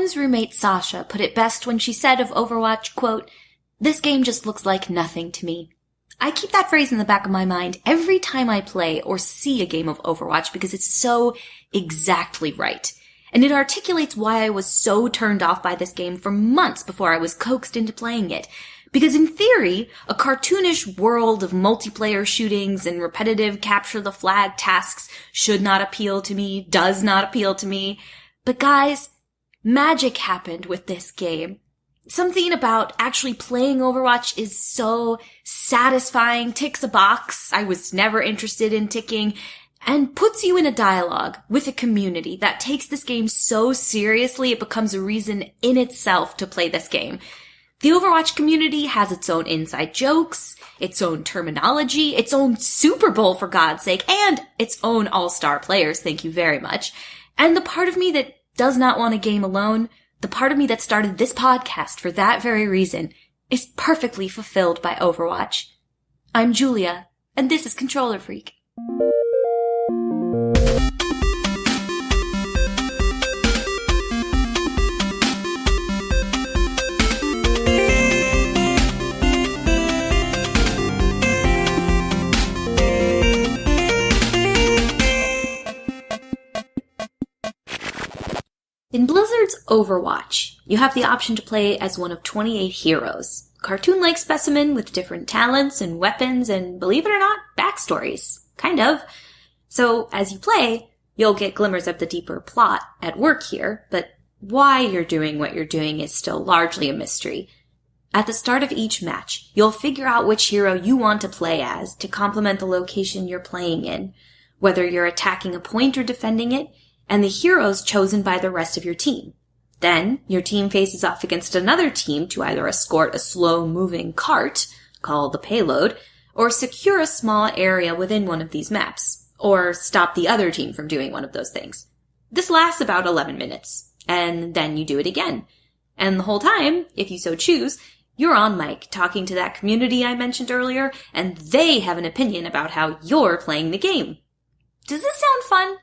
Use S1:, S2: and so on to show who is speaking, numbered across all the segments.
S1: Owen's roommate Sasha put it best when she said of Overwatch, quote, "This game just looks like nothing to me." I keep that phrase in the back of my mind every time I play or see a game of Overwatch because it's so exactly right. And it articulates why I was so turned off by this game for months before I was coaxed into playing it. Because in theory, a cartoonish world of multiplayer shootings and repetitive capture the flag tasks should not appeal to me, does not appeal to me. But guys, magic happened with this game. Something about actually playing Overwatch is so satisfying, ticks a box I was never interested in ticking, and puts you in a dialogue with a community that takes this game so seriously it becomes a reason in itself to play this game. The Overwatch community has its own inside jokes, its own terminology, its own Super Bowl for God's sake, and its own all-star players, thank you very much. And the part of me that does not want a game alone, the part of me that started this podcast for that very reason, is perfectly fulfilled by Overwatch. I'm Julia, and this is Controller Freak. In Blizzard's Overwatch, you have the option to play as one of 28 heroes. Cartoon-like specimen with different talents and weapons and, believe it or not, backstories. Kind of. So, as you play, you'll get glimmers of the deeper plot at work here, but why you're doing what you're doing is still largely a mystery. At the start of each match, you'll figure out which hero you want to play as to complement the location you're playing in, whether you're attacking a point or defending it, and the heroes chosen by the rest of your team. Then, your team faces off against another team to either escort a slow-moving cart, called the payload, or secure a small area within one of these maps, or stop the other team from doing one of those things. This lasts about 11 minutes, and then you do it again. And the whole time, if you so choose, you're on mic talking to that community I mentioned earlier, and they have an opinion about how you're playing the game. Does this sound fun?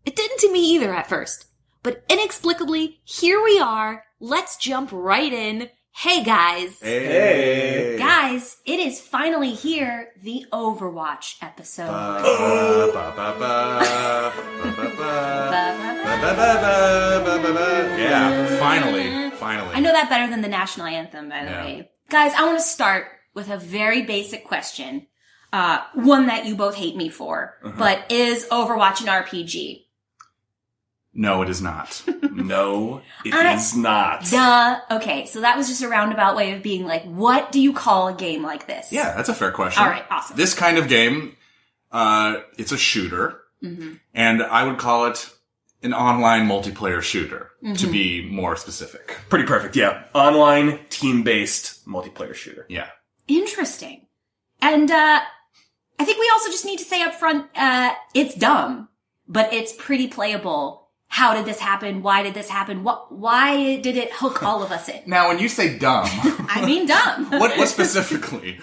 S1: It didn't to me either at first. But inexplicably, here we are. Let's jump right in. Hey guys.
S2: Hey.
S1: Guys, it is finally here, the Overwatch episode.
S2: Yeah, finally.
S1: I know that better than the national anthem, by the way. Guys, I want to start with a very basic question. One that you both hate me for. But is Overwatch an RPG?
S2: No, it is not.
S3: No, it is not.
S1: Duh. Okay, so that was just a roundabout way of being like, what do you call a game like this?
S2: Yeah, that's a fair question.
S1: All right, awesome.
S2: This kind of game, it's a shooter, and I would call it an online multiplayer shooter, to be more specific.
S3: Pretty perfect, yeah. Online, team-based multiplayer shooter.
S2: Yeah.
S1: Interesting. And I think we also just need to say up front, it's dumb, but it's pretty playable. How did this happen? Why did this happen? Why did it hook all of us in?
S2: Now, when you say dumb...
S1: I mean dumb.
S2: What specifically?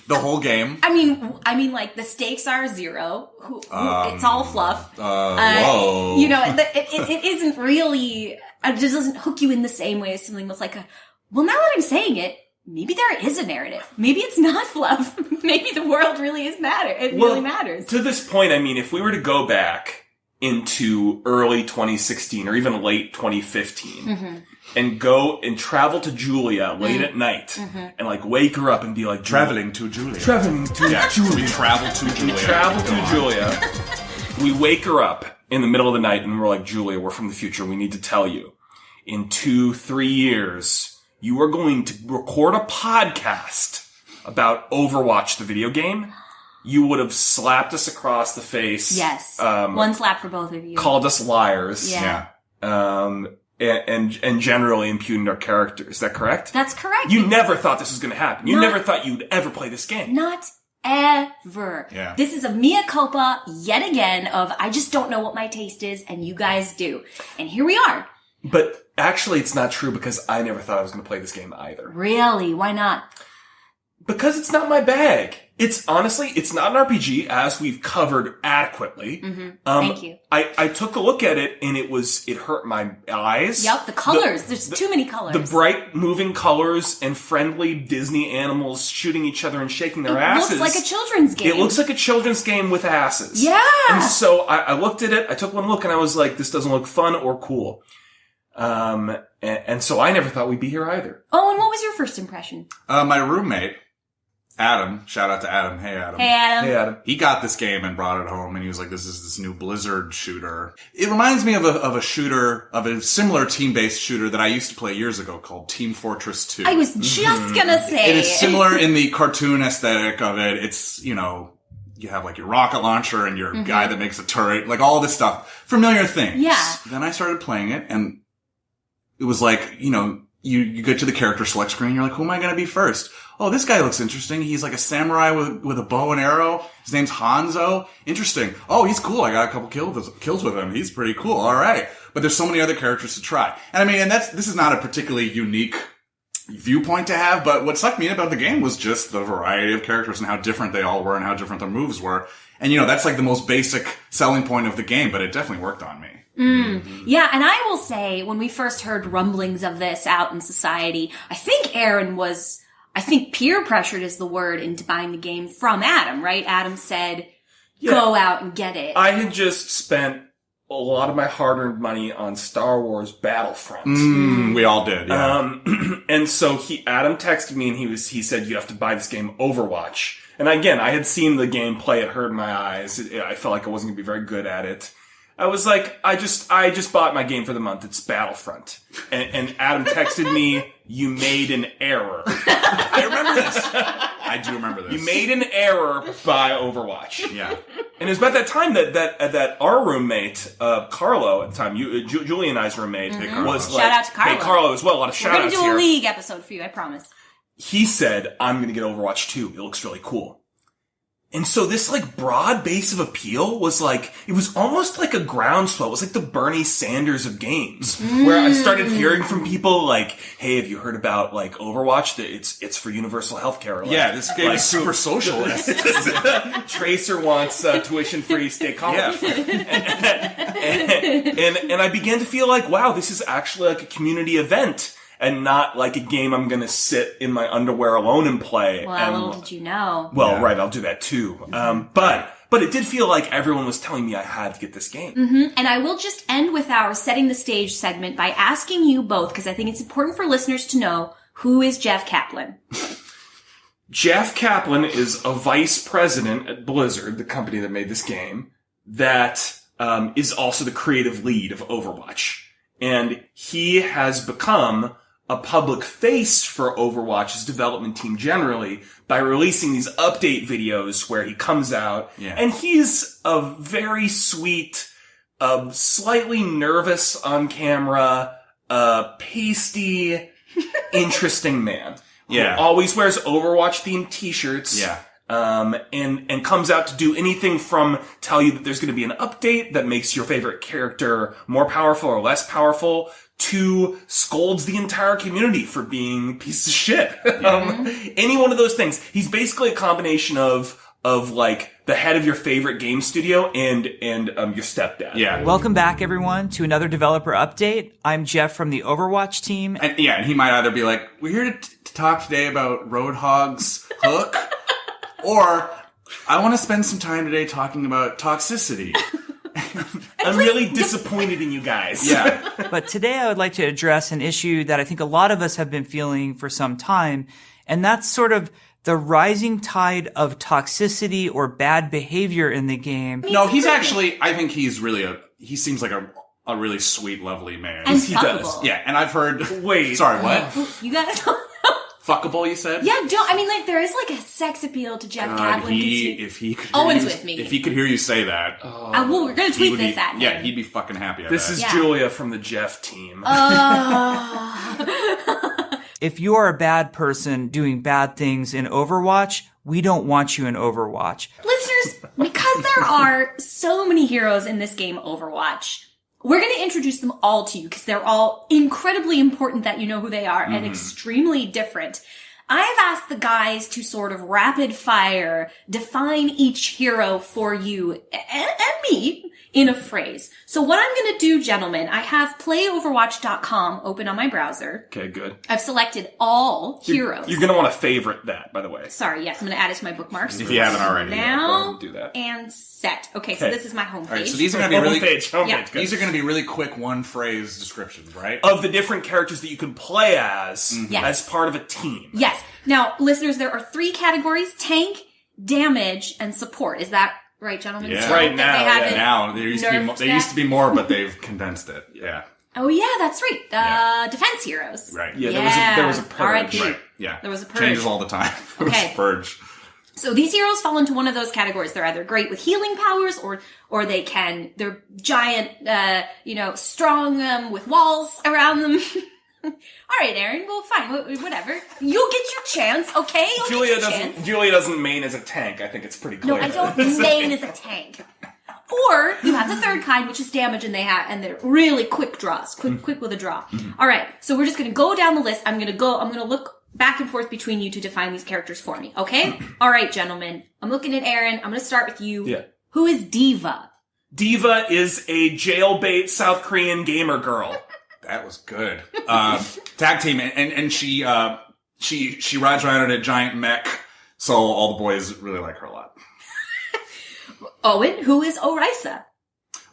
S2: The whole game?
S1: I mean, like, the stakes are zero. It's all fluff.
S2: Whoa.
S1: You know, it isn't really... It just doesn't hook you in the same way as something with like well, now that I'm saying it, maybe there is a narrative. Maybe it's not fluff. Maybe the world really is really matters.
S3: To this point, I mean, if we were to go back into early 2016 or even late 2015 and go and travel to Julia late at night and like wake her up and be like,
S2: Traveling to Julia.
S3: We travel to Julia. We wake her up in the middle of the night and we're like, Julia, we're from the future. We need to tell you. In 2-3 years, you are going to record a podcast about Overwatch, the video game. You would have slapped us across the face.
S1: Yes. One slap for both of you.
S3: Called us liars.
S1: Yeah.
S3: And generally impugned our character. Is that correct?
S1: That's correct.
S3: You never thought this was going to happen. You never thought you'd ever play this game.
S1: Not ever.
S2: Yeah.
S1: This is a mea culpa yet again of I just don't know what my taste is and you guys do. And here we are.
S3: But actually it's not true because I never thought I was going to play this game either.
S1: Really? Why not?
S3: Because it's not my bag. It's honestly, it's not an RPG, as we've covered adequately.
S1: Thank you.
S3: I took a look at it, and it hurt my eyes.
S1: Yep, the colors. There's too many colors.
S3: The bright, moving colors and friendly Disney animals shooting each other and shaking their asses.
S1: It looks like a children's game.
S3: It looks like a children's game with asses.
S1: Yeah!
S3: And so I looked at it, I took one look, and I was like, this doesn't look fun or cool. And so I never thought we'd be here either.
S1: Oh, and what was your first impression?
S2: My roommate, Adam, shout out to Adam. Hey, Adam.
S1: Hey, Adam.
S3: Hey, Adam.
S2: He got this game and brought it home, and he was like, this is this new Blizzard shooter. It reminds me of a shooter, of a similar team-based shooter that I used to play years ago called Team Fortress 2.
S1: I was just gonna say.
S2: It is similar in the cartoon aesthetic of it. It's, you know, you have like your rocket launcher and your guy that makes a turret, like all this stuff. Familiar things.
S1: Yeah.
S2: Then I started playing it, and it was like, you know, you get to the character select screen, you're like, who am I going to be first? Oh, this guy looks interesting. He's like a samurai with a bow and arrow. His name's Hanzo. Interesting. Oh, he's cool. I got a couple kills with him. He's pretty cool. All right. But there's so many other characters to try. And I mean, this is not a particularly unique viewpoint to have, but what sucked me in about the game was just the variety of characters and how different they all were and how different their moves were. And, you know, that's like the most basic selling point of the game, but it definitely worked on me.
S1: Yeah, and I will say, when we first heard rumblings of this out in society, I think Aaron was, peer pressured is the word into buying the game from Adam, right? Adam said, go out and get it.
S3: I had just spent a lot of my hard-earned money on Star Wars Battlefront.
S2: We all did, yeah.
S3: And so Adam texted me, and he said, you have to buy this game, Overwatch. And again, I had seen the gameplay, it hurt my eyes. I felt like I wasn't going to be very good at it. I was like, I just bought my game for the month. It's Battlefront. And Adam texted me, you made an error.
S2: I remember this. I do remember this.
S3: You made an error by Overwatch.
S2: Yeah.
S3: And it was about that time that our roommate, Carlo at the time, Julie and I's roommate, was like,
S1: shout out to Carlo.
S3: Hey, Carlo as well. A lot of shout outs here.
S1: We're going to do a league episode for you, I promise.
S3: He said, I'm going to get Overwatch 2. It looks really cool. And so this like broad base of appeal was like, it was almost like a groundswell. It was like the Bernie Sanders of games, where I started hearing from people like, hey, have you heard about like Overwatch? It's for universal healthcare. Like,
S2: yeah, this game is super socialist.
S3: Tracer wants tuition-free state college.
S2: Yeah.
S3: And I began to feel like, wow, this is actually like a community event. And not like a game I'm gonna sit in my underwear alone and play.
S1: Well, little did you know.
S3: Well, yeah. Right, I'll do that too. But it did feel like everyone was telling me I had to get this game.
S1: And I will just end with our setting the stage segment by asking you both, because I think it's important for listeners to know, who is Jeff Kaplan?
S3: Jeff Kaplan is a vice president at Blizzard, the company that made this game, that is also the creative lead of Overwatch. And he has become a public face for Overwatch's development team generally by releasing these update videos where he comes out. Yeah. And he's a very sweet, slightly nervous on camera, pasty, interesting man.
S2: Yeah.
S3: Who always wears Overwatch themed t-shirts.
S2: Yeah.
S3: And comes out to do anything from tell you that there's going to be an update that makes your favorite character more powerful or less powerful, to scolds the entire community for being pieces of shit. Any one of those things. He's basically a combination of like the head of your favorite game studio and your stepdad.
S2: Yeah.
S4: Welcome back, everyone, to another developer update. I'm Jeff from the Overwatch team.
S2: And he might either be like, we're here to talk today about Roadhog's Hook, or I want to spend some time today talking about toxicity.
S3: I'm really disappointed in you guys.
S2: Yeah.
S4: But today I would like to address an issue that I think a lot of us have been feeling for some time, and that's sort of the rising tide of toxicity or bad behavior in the game.
S2: No, he's actually, I think he's really he seems like a really sweet, lovely man.
S1: And
S3: he does.
S2: Yeah, and I've heard...
S3: Wait.
S2: Sorry, what?
S1: You guys don't know.
S2: Fuckable, you said?
S1: Yeah, there is like a sex appeal to Jeff Kaplan.
S2: If he could
S1: Owen's with me.
S2: If he could hear you say that...
S1: well, we're going to tweet this at him.
S2: Yeah, he'd be fucking happy at
S3: This
S2: that.
S3: is Julia from the Jeff team.
S4: If you are a bad person doing bad things in Overwatch, we don't want you in Overwatch.
S1: Listeners, because there are so many heroes in this game, Overwatch, we're going to introduce them all to you because they're all incredibly important that you know who they are and extremely different. I've asked the guys to sort of rapid fire define each hero for you and me in a phrase. So what I'm going to do, gentlemen, I have playoverwatch.com open on my browser.
S3: Okay, good.
S1: I've selected all heroes.
S3: You're going to want to favorite that, by the way.
S1: Sorry, yes, I'm going to add it to my bookmarks.
S2: If you haven't already.
S3: Go
S1: Now
S3: ahead and do that.
S1: and set. Okay, so this is my homepage.
S2: All right, so these are going to be really
S3: Homepage, good.
S2: These are going to be really quick one-phrase descriptions, right?
S3: Of the different characters that you can play as part of a team.
S1: Yes. Now, listeners, there are 3 categories: tank, damage, and support. Is that right, gentlemen?
S2: Yeah.
S1: So
S3: Right
S1: that they haven't
S2: Now there used to be more, but they've condensed it. Yeah.
S1: Oh yeah, that's right. Defense heroes.
S2: Right.
S3: Yeah, there was a purge.
S1: R.I.P.
S2: Right. Yeah.
S1: There was a purge.
S2: Changes all the time. There was
S1: Okay.
S2: a purge.
S1: So these heroes fall into one of those categories. They're either great with healing powers, or they're giant, strong with walls around them. All right, Aaron. Well, fine. Whatever. You'll get your chance. Okay.
S3: Julia doesn't main as a tank. I think it's pretty clear.
S1: No, I don't main as a tank. Or you have the third kind, which is damage, and they're really quick draws, quick with a draw. All right, so we're just gonna go down the list. I'm gonna look back and forth between you to define these characters for me. Okay? All right, gentlemen. I'm looking at Aaron. I'm gonna start with you.
S3: Yeah.
S1: Who is Diva?
S3: Diva is a jailbait South Korean gamer girl.
S2: That was good. Tag team, and she rides around in a giant mech, so all the boys really like her a lot.
S1: Owen, who is Orisa?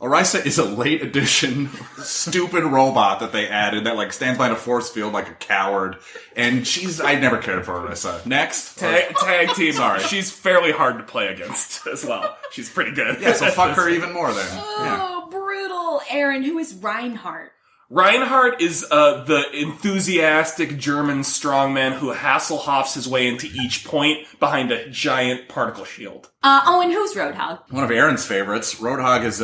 S2: Orisa is a late addition, stupid robot that they added that stands by in a force field like a coward. And I never cared for Orisa. Next.
S3: Tag team.
S2: Sorry.
S3: She's fairly hard to play against as well. She's pretty good.
S2: Yeah, so fuck her even more then. Yeah.
S1: Oh, brutal. Aaron, who is Reinhardt?
S3: Reinhardt is the enthusiastic German strongman who Hasselhoffs his way into each point behind a giant particle shield.
S1: Owen, who's Roadhog?
S2: One of Aaron's favorites. Roadhog is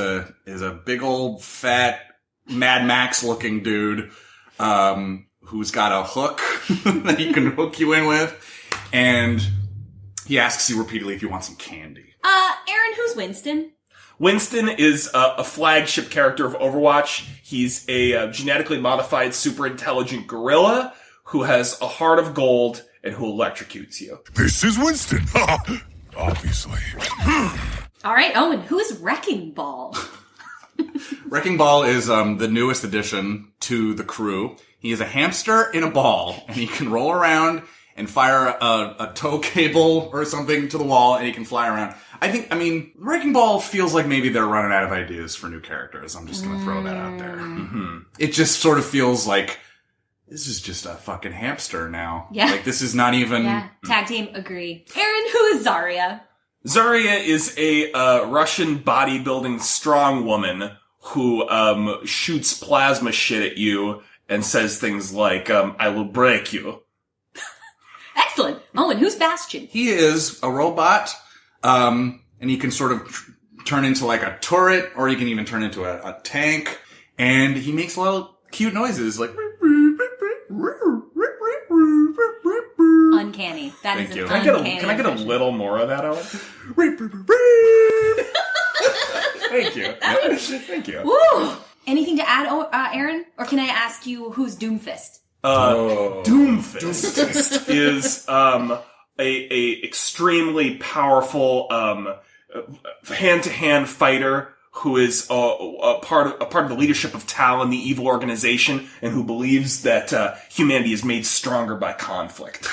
S2: a big old fat Mad Max looking dude, who's got a hook that he can hook you in with. And he asks you repeatedly if you want some candy.
S1: Aaron, who's Winston?
S3: Winston is a flagship character of Overwatch. He's a genetically modified super intelligent gorilla who has a heart of gold and who electrocutes you.
S5: This is Winston. Obviously.
S1: All right, Owen, who is Wrecking Ball?
S2: Wrecking Ball is the newest addition to the crew. He is a hamster in a ball, and he can roll around and fire a tow cable or something to the wall, and he can fly around. Wrecking Ball feels like maybe they're running out of ideas for new characters. I'm just gonna throw that out there. Mm-hmm. It just sort of feels like this is just a fucking hamster now.
S1: Yeah.
S2: Like, this is not even...
S1: Yeah, tag team, agree. Aaron, who is Zarya?
S3: Zarya is a Russian bodybuilding strong woman who shoots plasma shit at you and says things like, I will break you.
S1: Excellent. Owen, who's Bastion?
S2: He is a robot, and he can sort of turn into like a turret, or he can even turn into a tank, and he makes a lot of cute noises, like...
S1: Uncanny. That is
S2: Thank you.
S1: an
S3: Can
S1: uncanny
S3: I get a
S1: impression.
S3: little more of that, Owen? Thank you. Thank you.
S1: Woo! Anything to add, Aaron? Or can I ask you who's Doomfist?
S3: Doomfist is a extremely powerful hand-to-hand fighter who is a part of the leadership of Talon, the evil organization, and who believes that humanity is made stronger by conflict.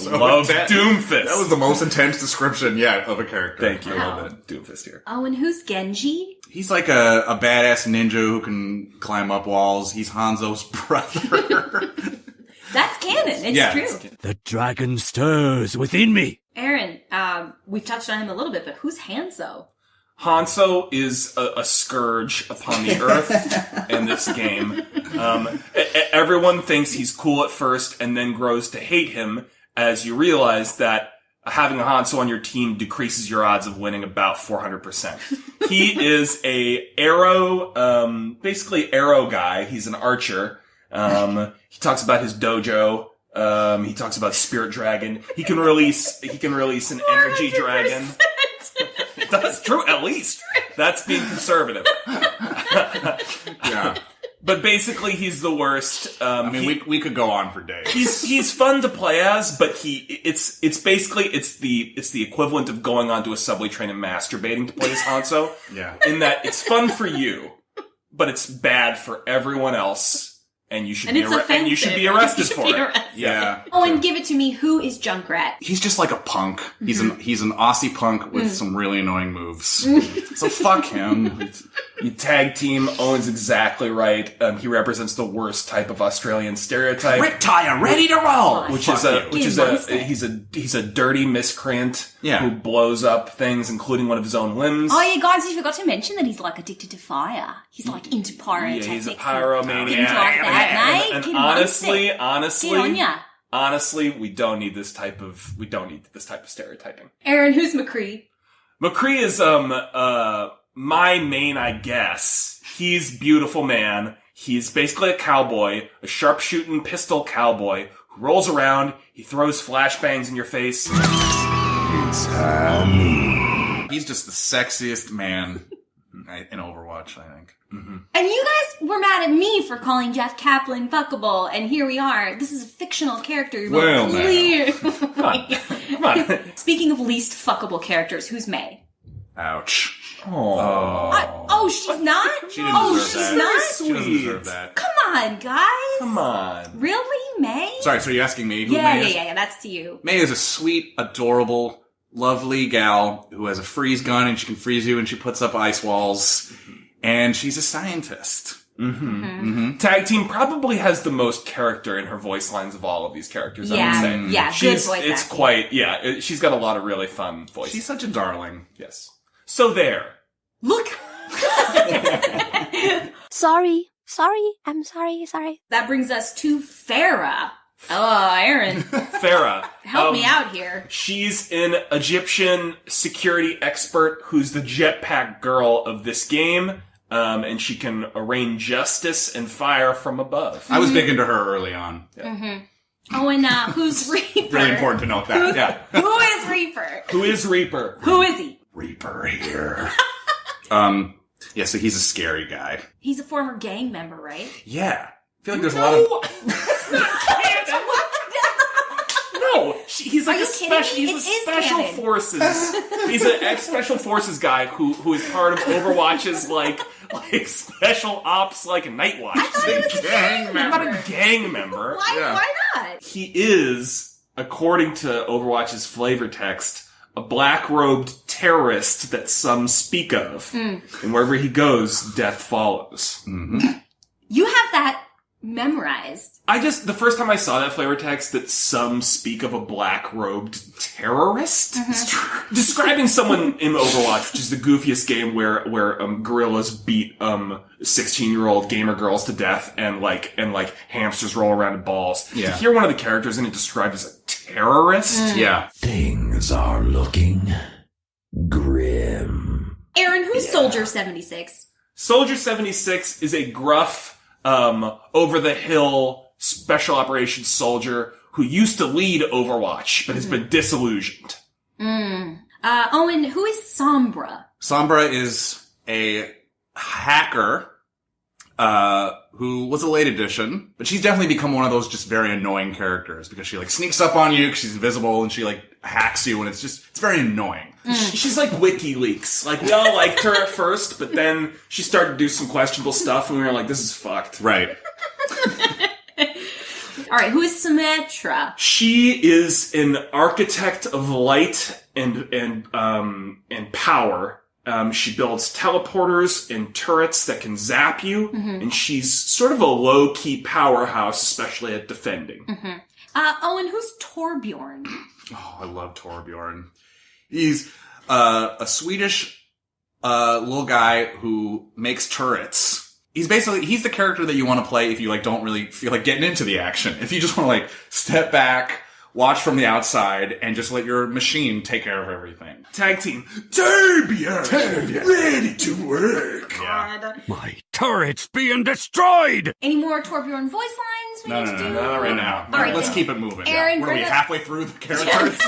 S3: Love Doomfist.
S2: That was the most intense description yet of a character.
S3: Thank you.
S2: I
S3: I
S2: love
S3: love
S2: it.
S3: Doomfist here.
S1: Oh, and who's Genji?
S2: He's like a badass ninja who can climb up walls. He's Hanzo's brother.
S1: That's canon. It's
S2: Yeah,
S1: true.
S2: it's-
S5: The dragon stirs within me.
S1: Aaron, we've touched on him a little bit, but who's Hanzo?
S3: Hanzo is a scourge upon the earth in this game. Everyone thinks he's cool at first and then grows to hate him as you realize that having a Hanzo on your team decreases your odds of winning about 400%. He is basically arrow guy. He's an archer. He talks about his dojo. He talks about spirit dragon. He can release an energy dragon. That's true, at least. That's being conservative.
S2: Yeah.
S3: But basically, he's the worst.
S2: I mean, we could go on for days.
S3: He's fun to play as, but it's basically the equivalent of going onto a subway train and masturbating to play as Hanzo.
S2: Yeah.
S3: In that it's fun for you, but it's bad for everyone else. And you should be arrested for it.
S2: Yeah.
S1: Oh, and give it to me. Who is Junkrat?
S2: He's just like a punk. He's an Aussie punk with some really annoying moves. So fuck him.
S3: You tag team. Owen's exactly right. He represents the worst type of Australian stereotype.
S2: Rip tire, ready to roll.
S3: He's a dirty miscreant
S2: Yeah.
S3: who blows up things, including one of his own limbs.
S1: Oh, yeah, guys, you forgot to mention that he's like addicted to fire. He's like into pyrotechnics.
S3: Yeah, he's a
S1: and
S3: pyromaniac.
S1: things like that, mate.
S3: And
S1: Get
S3: honestly,
S1: Get on ya.
S3: honestly, we don't need this type of stereotyping.
S1: Aaron, who's McCree?
S3: McCree is my main, I guess. He's beautiful man. He's basically a cowboy, a sharpshooting pistol cowboy who rolls around. He throws flashbangs in your face.
S2: He's just the sexiest man in Overwatch, I think.
S1: And you guys were mad at me for calling Jeff Kaplan fuckable, and here we are. This is a fictional character. You're
S2: Well,
S1: both clear.
S3: Come on.
S1: Speaking of least fuckable characters, who's May?
S2: Ouch.
S1: Oh, she's not?
S2: She didn't deserve that. She doesn't deserve that.
S1: Come on, guys.
S3: Come on.
S1: Really, May?
S2: Sorry, so you're asking me who
S1: Yeah,
S2: May is?
S1: yeah, that's to you.
S2: May is a sweet, adorable, lovely gal who has a freeze gun and she can freeze you and she puts up ice walls. And she's a scientist.
S3: Tag Team probably has the most character in her voice lines of all of these characters, I would say.
S1: Yeah, good voice
S3: It's
S1: acting.
S3: quite, she's got a lot of really fun voices.
S2: She's such a darling.
S3: Yes. So there.
S1: Look!
S6: Sorry. I'm sorry.
S1: That brings us to Farah. Oh, Aaron,
S3: Farah.
S1: help me out here.
S3: She's an Egyptian security expert who's the jetpack girl of this game. And she can arraign justice and fire from above.
S2: I was big into her early on.
S1: Oh, and who's Reaper?
S2: Really important to note that. Yeah.
S1: Who is Reaper?
S3: Who is Reaper?
S1: Who is he?
S2: Reaper here. Yeah, so he's a scary guy.
S1: He's a former gang member, right?
S2: Yeah. I feel like there's a lot of...
S1: That's not canon.
S3: No, he's like
S1: Are you kidding me?
S3: he's
S1: It
S3: a
S1: is
S3: special
S1: canon.
S3: forces. He's an ex-special forces guy who is part of Overwatch's like special ops like Night Watch.
S1: I thought he was a gang
S3: Not
S1: member.
S3: a gang member.
S1: Why not?
S3: He is, according to Overwatch's flavor text, a black-robed terrorist that some speak of. And wherever he goes, death follows.
S1: You have that memorized.
S3: The first time I saw that flavor text that some speak of a black-robed terrorist, describing someone in Overwatch, which is the goofiest game where gorillas beat 16-year-old gamer girls to death and hamsters roll around in balls.
S2: Yeah.
S3: To hear one of the characters in it described as a terrorist.
S2: Yeah.
S5: Things are looking grim.
S1: Aaron, who's Soldier 76?
S3: Soldier 76 is a gruff, over-the-hill special operations soldier who used to lead Overwatch, but has been disillusioned.
S1: Owen, who is Sombra?
S2: Sombra is a hacker, who was a late addition, but she's definitely become one of those just very annoying characters because she sneaks up on you because she's invisible and she hacks you and it's very annoying.
S3: She's like WikiLeaks. We all liked her at first, but then she started to do some questionable stuff and we were like, this is fucked.
S2: Right.
S1: Alright, who is Symmetra?
S3: She is an architect of light and power. She builds teleporters and turrets that can zap you, and she's sort of a low-key powerhouse, especially at defending.
S1: Owen, who's Torbjorn?
S2: Oh, I love Torbjorn. He's a Swedish little guy who makes turrets. He's the character that you want to play if you don't really feel like getting into the action. If you just want to step back, watch from the outside, and just let your machine take care of everything.
S3: Tag team. Torbjorn! Ready to work!
S2: Yeah.
S1: God.
S5: My turret's being destroyed!
S1: Any more Torbjorn voice lines we
S2: No,
S1: need
S2: no,
S1: to
S2: no,
S1: do?
S2: not right now.
S1: All right,
S2: Let's
S1: then.
S2: keep it moving.
S1: Aaron,
S2: What are we,
S1: bring up-
S2: halfway through the characters?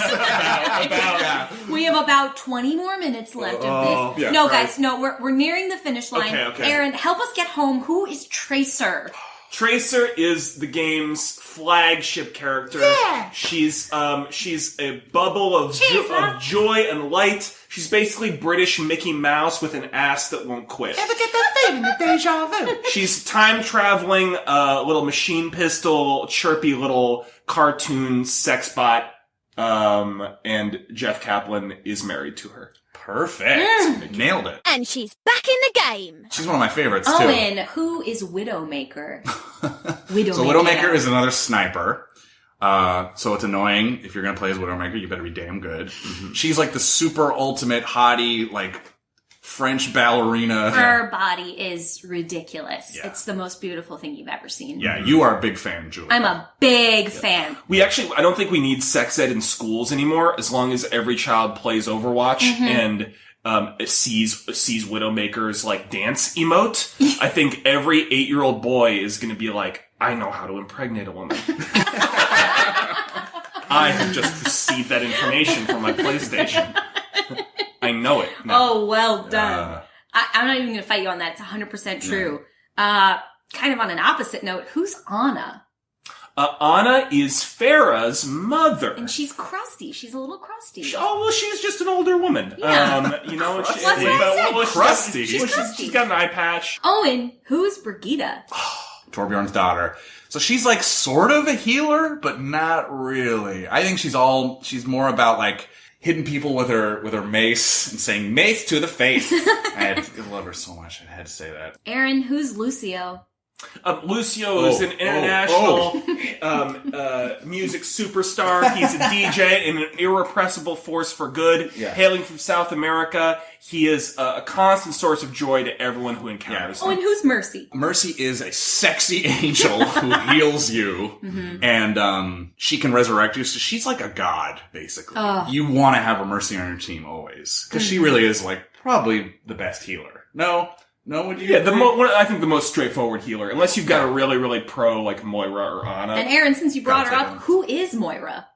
S1: We have about 20 more minutes left of this.
S3: yeah,
S1: No,
S3: right.
S1: guys, no, we're nearing the finish line.
S3: Okay.
S1: Aaron, help us get home. Who is Tracer?
S3: Tracer is the game's flagship character.
S1: Yeah.
S3: She's a bubble of joy and light. She's basically British Mickey Mouse with an ass that won't quit.
S2: Ever get that feeling of deja vu?
S3: She's time traveling, little machine pistol, chirpy little cartoon sex bot. And Jeff Kaplan is married to her.
S2: Perfect. Nailed it.
S6: And she's back in the game.
S2: She's one of my favorites, too.
S1: Owen, who is Widowmaker?
S2: So Widowmaker is another sniper. So it's annoying. If you're going to play as Widowmaker, you better be damn good. She's like the super ultimate hottie, like French ballerina.
S1: Her body is ridiculous.
S2: Yeah.
S1: It's the most beautiful thing you've ever seen.
S2: Yeah, you are a big fan, Julie.
S1: I'm a big fan.
S3: I don't think we need sex ed in schools anymore, as long as every child plays Overwatch and sees Widowmaker's like dance emote. I think every 8-year-old boy is going to be like, I know how to impregnate a woman. I have just received that information from my PlayStation. I know it now.
S1: Oh, well done. I'm not even going to fight you on that. It's 100% true. Kind of on an opposite note, who's Anna?
S3: Anna is Farah's mother.
S1: And she's crusty. She's a little crusty.
S3: She's just an older woman.
S1: Yeah.
S3: She's
S2: Crusty.
S3: She's got an eye patch.
S1: Owen, who's Brigitte?
S2: Torbjorn's daughter. So she's like sort of a healer, but not really. I think she's more about like hitting people with her mace and saying mace to the face. I love her so much. I had to say that.
S1: Aaron, who's Lucio?
S3: Lucio is an international music superstar. He's a DJ and an irrepressible force for good.
S2: Yeah.
S3: Hailing from South America, he is a constant source of joy to everyone who encounters
S1: Oh,
S3: him.
S1: and who's Mercy?
S2: Mercy is a sexy angel who heals you, and she can resurrect you. So she's like a god, basically. You want to have a Mercy on your team always, because she really is like probably the best healer. No, would you?
S3: Yeah,
S2: agree?
S3: I think the most straightforward healer, unless you've got a really, really pro like Moira or Anna.
S1: And Aaron, since you brought her
S2: Gotta
S1: up,
S2: take them.
S1: who is Moira?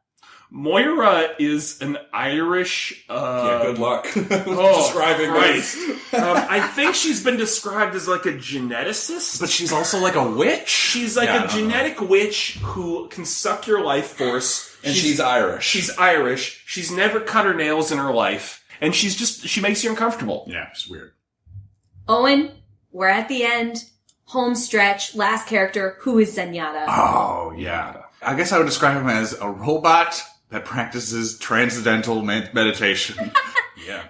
S3: Moira is an Irish.
S2: Yeah, good luck.
S3: Oh,
S2: Describing
S3: Christ.
S2: this.
S3: I think she's been described as like a geneticist.
S2: But she's also like a witch.
S3: She's like
S2: Yeah,
S3: a genetic witch who can suck your life force.
S2: And she's Irish.
S3: She's Irish. She's never cut her nails in her life. And she makes you uncomfortable.
S2: Yeah, it's weird.
S1: Owen, we're at the end. Home stretch. Last character. Who is Zenyatta?
S2: Oh, yeah. I guess I would describe him as a robot that practices transcendental meditation. Yeah.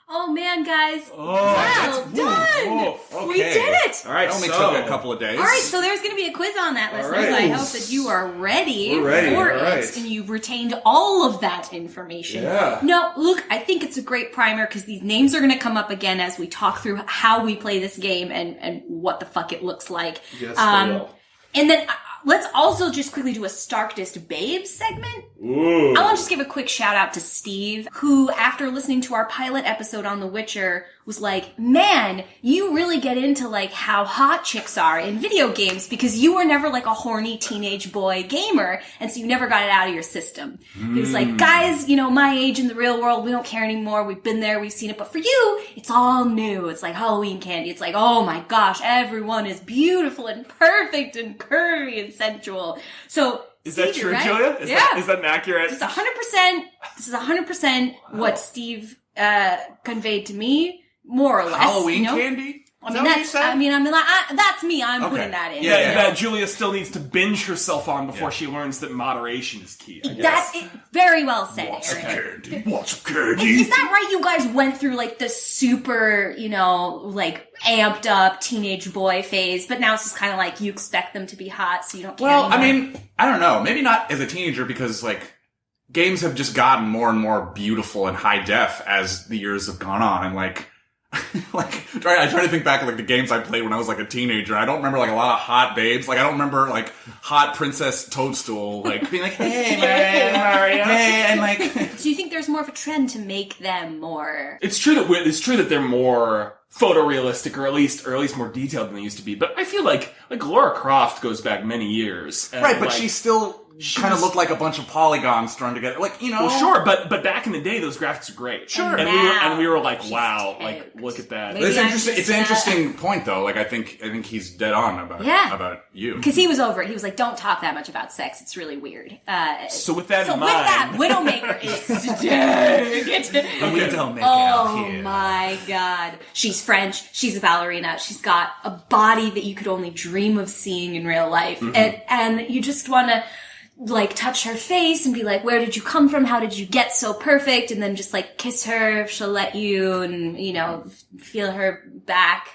S1: Oh man, guys.
S3: Oh,
S1: well done.
S2: Okay.
S1: We did it.
S3: All right,
S2: It only
S3: so
S2: took a couple of days.
S1: All right, so there's going to be a quiz on that, listeners.
S3: right.
S1: I hope that you are ready
S3: We're ready,
S1: for
S3: all
S1: it,
S3: right.
S1: and you've retained all of that information.
S3: Yeah.
S1: No, look, I think it's a great primer because these names are going to come up again as we talk through how we play this game and what the fuck it looks like.
S3: Yes, they will.
S1: And then let's also just quickly do a Starkest Babes segment.
S3: Ooh.
S1: I want to just give a quick shout out to Steve, who, after listening to our pilot episode on The Witcher, was like, man, you really get into like how hot chicks are in video games because you were never like a horny teenage boy gamer, and so you never got it out of your system. He was like, guys, my age in the real world, we don't care anymore. We've been there, we've seen it, but for you, it's all new. It's like Halloween candy. It's like, oh my gosh, everyone is beautiful and perfect and curvy and sensual. So,
S3: Is that
S1: Steve,
S3: true,
S1: right?
S3: Julia?
S1: Yeah.
S3: Is that an accurate?
S1: This is 100% what Steve conveyed to me, more or less.
S2: Halloween candy?
S1: I mean, that's me. I'm
S2: Okay.
S1: putting that in.
S3: Yeah, that Julia still needs to binge herself on before she learns that moderation is key, I guess.
S1: That's it. Very well said,
S2: What's a
S1: Aaron.
S2: candy? What's a candy?
S1: Is that right? You guys went through like the super, like amped up teenage boy phase, but now it's just kind of like you expect them to be hot, so you don't care
S2: Well, I
S1: anymore.
S2: mean, I don't know. Maybe not as a teenager because, like, games have just gotten more and more beautiful and high def as the years have gone on. And, like, I try to think back like the games I played when I was like a teenager. I don't remember like a lot of hot babes. Like I don't remember like hot Princess Toadstool like being like, "Hey man,
S3: area.
S2: Hey, and like,
S1: Do you think there's more of a trend to make them more?
S3: It's true that they're more photorealistic, or at least more detailed than they used to be. But I feel like Lara Croft goes back many years, and
S2: right, but she still kind of looked like a bunch of polygons thrown together. Like, you know.
S3: Well, sure, but back in the day, those graphics were great.
S2: Sure.
S3: And we were like,
S1: she's
S3: wow,
S1: tanked.
S3: like look at that.
S1: Maybe
S2: It's
S1: I'm
S2: interesting.
S1: just,
S2: It's an interesting point, though. Like, I think he's dead on about you.
S1: Because he was over it. He was like, don't talk that much about sex. It's really weird.
S3: So with that in
S1: with
S3: mind,
S1: that, Widowmaker is dead.
S2: We don't make
S1: Oh my god. She's French. She's a ballerina. She's got a body that you could only dream of seeing in real life. And you just want to like touch her face and be like, where did you come from? How did you get so perfect? And then just like kiss her if she'll let you, and, you know, feel her back.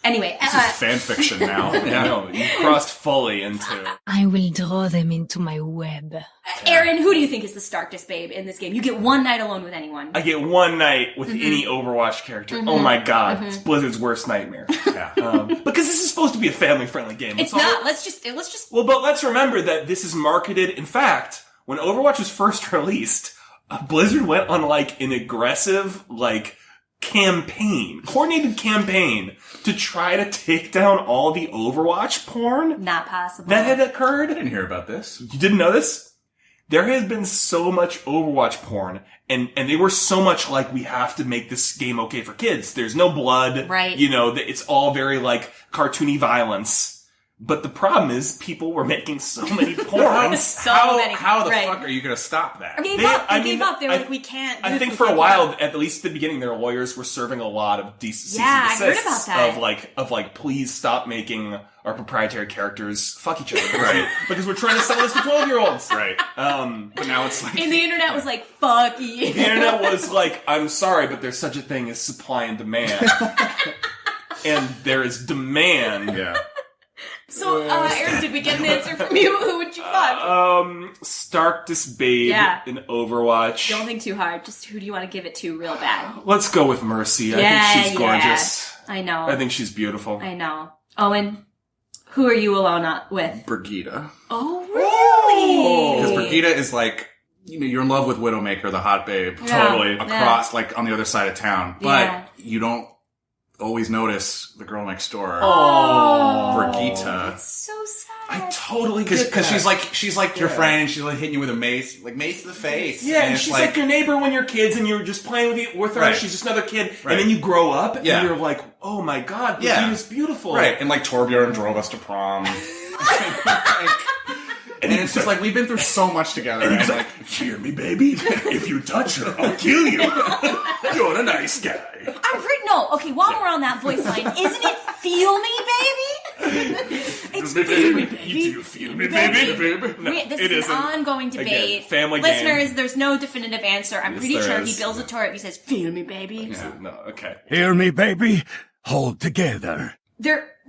S1: Anyway,
S2: This is fan fiction now.
S3: no, you crossed fully into.
S6: I will draw them into my web.
S1: Aaron, who do you think is the starkest babe in this game? You get one night alone with anyone.
S3: I get one night with any Overwatch character. Oh my god, it's Blizzard's worst nightmare.
S2: Yeah.
S3: Because this is supposed to be a family-friendly game.
S1: It's not. Let's just.
S3: Well, but let's remember that this is marketed. In fact, when Overwatch was first released, Blizzard went on like an aggressive coordinated campaign to try to take down all the Overwatch porn
S1: Not possible.
S3: that had occurred.
S2: I didn't hear about this.
S3: You didn't know this? There has been so much Overwatch porn, and they were so much like, we have to make this game okay for kids. There's no blood.
S1: Right.
S3: You know, it's all very like cartoony violence. But the problem is people were making so many porns.
S2: How the
S1: Right.
S2: fuck are you going to stop that?
S1: They gave up. They were like, we can't.
S3: I think for a while, at least at the beginning, their lawyers were serving a lot of cease
S1: Yeah,
S3: and
S1: I heard
S3: desists
S1: about that.
S3: of like, please stop making our proprietary characters fuck each other, right? Because we're trying to sell this to 12-year-olds,
S2: Right. But now it's like...
S1: And the internet was like, fuck you.
S3: The internet was like, I'm sorry, but there's such a thing as supply and demand, and there is demand.
S2: Yeah.
S1: So, Aaron, did we get an answer from you? Who would you fuck?
S3: Starkest babe in Overwatch.
S1: Don't think too hard. Just who do you want to give it to real bad?
S3: Let's go with Mercy. I think she's gorgeous.
S1: I know.
S3: I think she's beautiful.
S1: I know. Owen, who are you alone with?
S2: Brigida.
S1: Oh, really?
S2: Because Brigida is like, you know, you're in love with Widowmaker, the hot babe.
S1: Yeah.
S3: Totally.
S2: Across, like, on the other side of town. But
S1: Yeah.
S2: you don't always notice the girl next door.
S3: Oh.
S2: Brigida.
S1: So sad.
S3: I totally get
S2: Because
S3: that.
S2: she's like your friend, and she's like hitting you with a mace, like mace to the face.
S3: Yeah, and
S2: it's
S3: she's like your neighbor when you're kids, and you're just playing with her.
S2: Right.
S3: She's just another kid,
S2: Right.
S3: and then you grow up,
S2: Yeah.
S3: and you're like, "Oh my god,
S2: Yeah.
S3: Brigida's beautiful."
S2: right, and like Torbjorn drove us to prom. And it's just like, we've been through so much together. And like,
S3: "Hear me, baby. If you touch her, I'll kill you. You're a nice guy."
S1: No, okay, while we're on that voice line, isn't it Feel Me, Baby? It's Feel Me, Baby.
S3: You feel me, baby? No,
S1: This
S3: it
S1: is
S3: isn't.
S1: an ongoing debate.
S3: Again, family game.
S1: Listeners, there's no definitive answer. I'm pretty
S3: there
S1: sure
S3: is.
S1: he builds a turret. He says, "Feel me, baby."
S3: Yeah, no, okay.
S5: Hear me, baby? Hold together.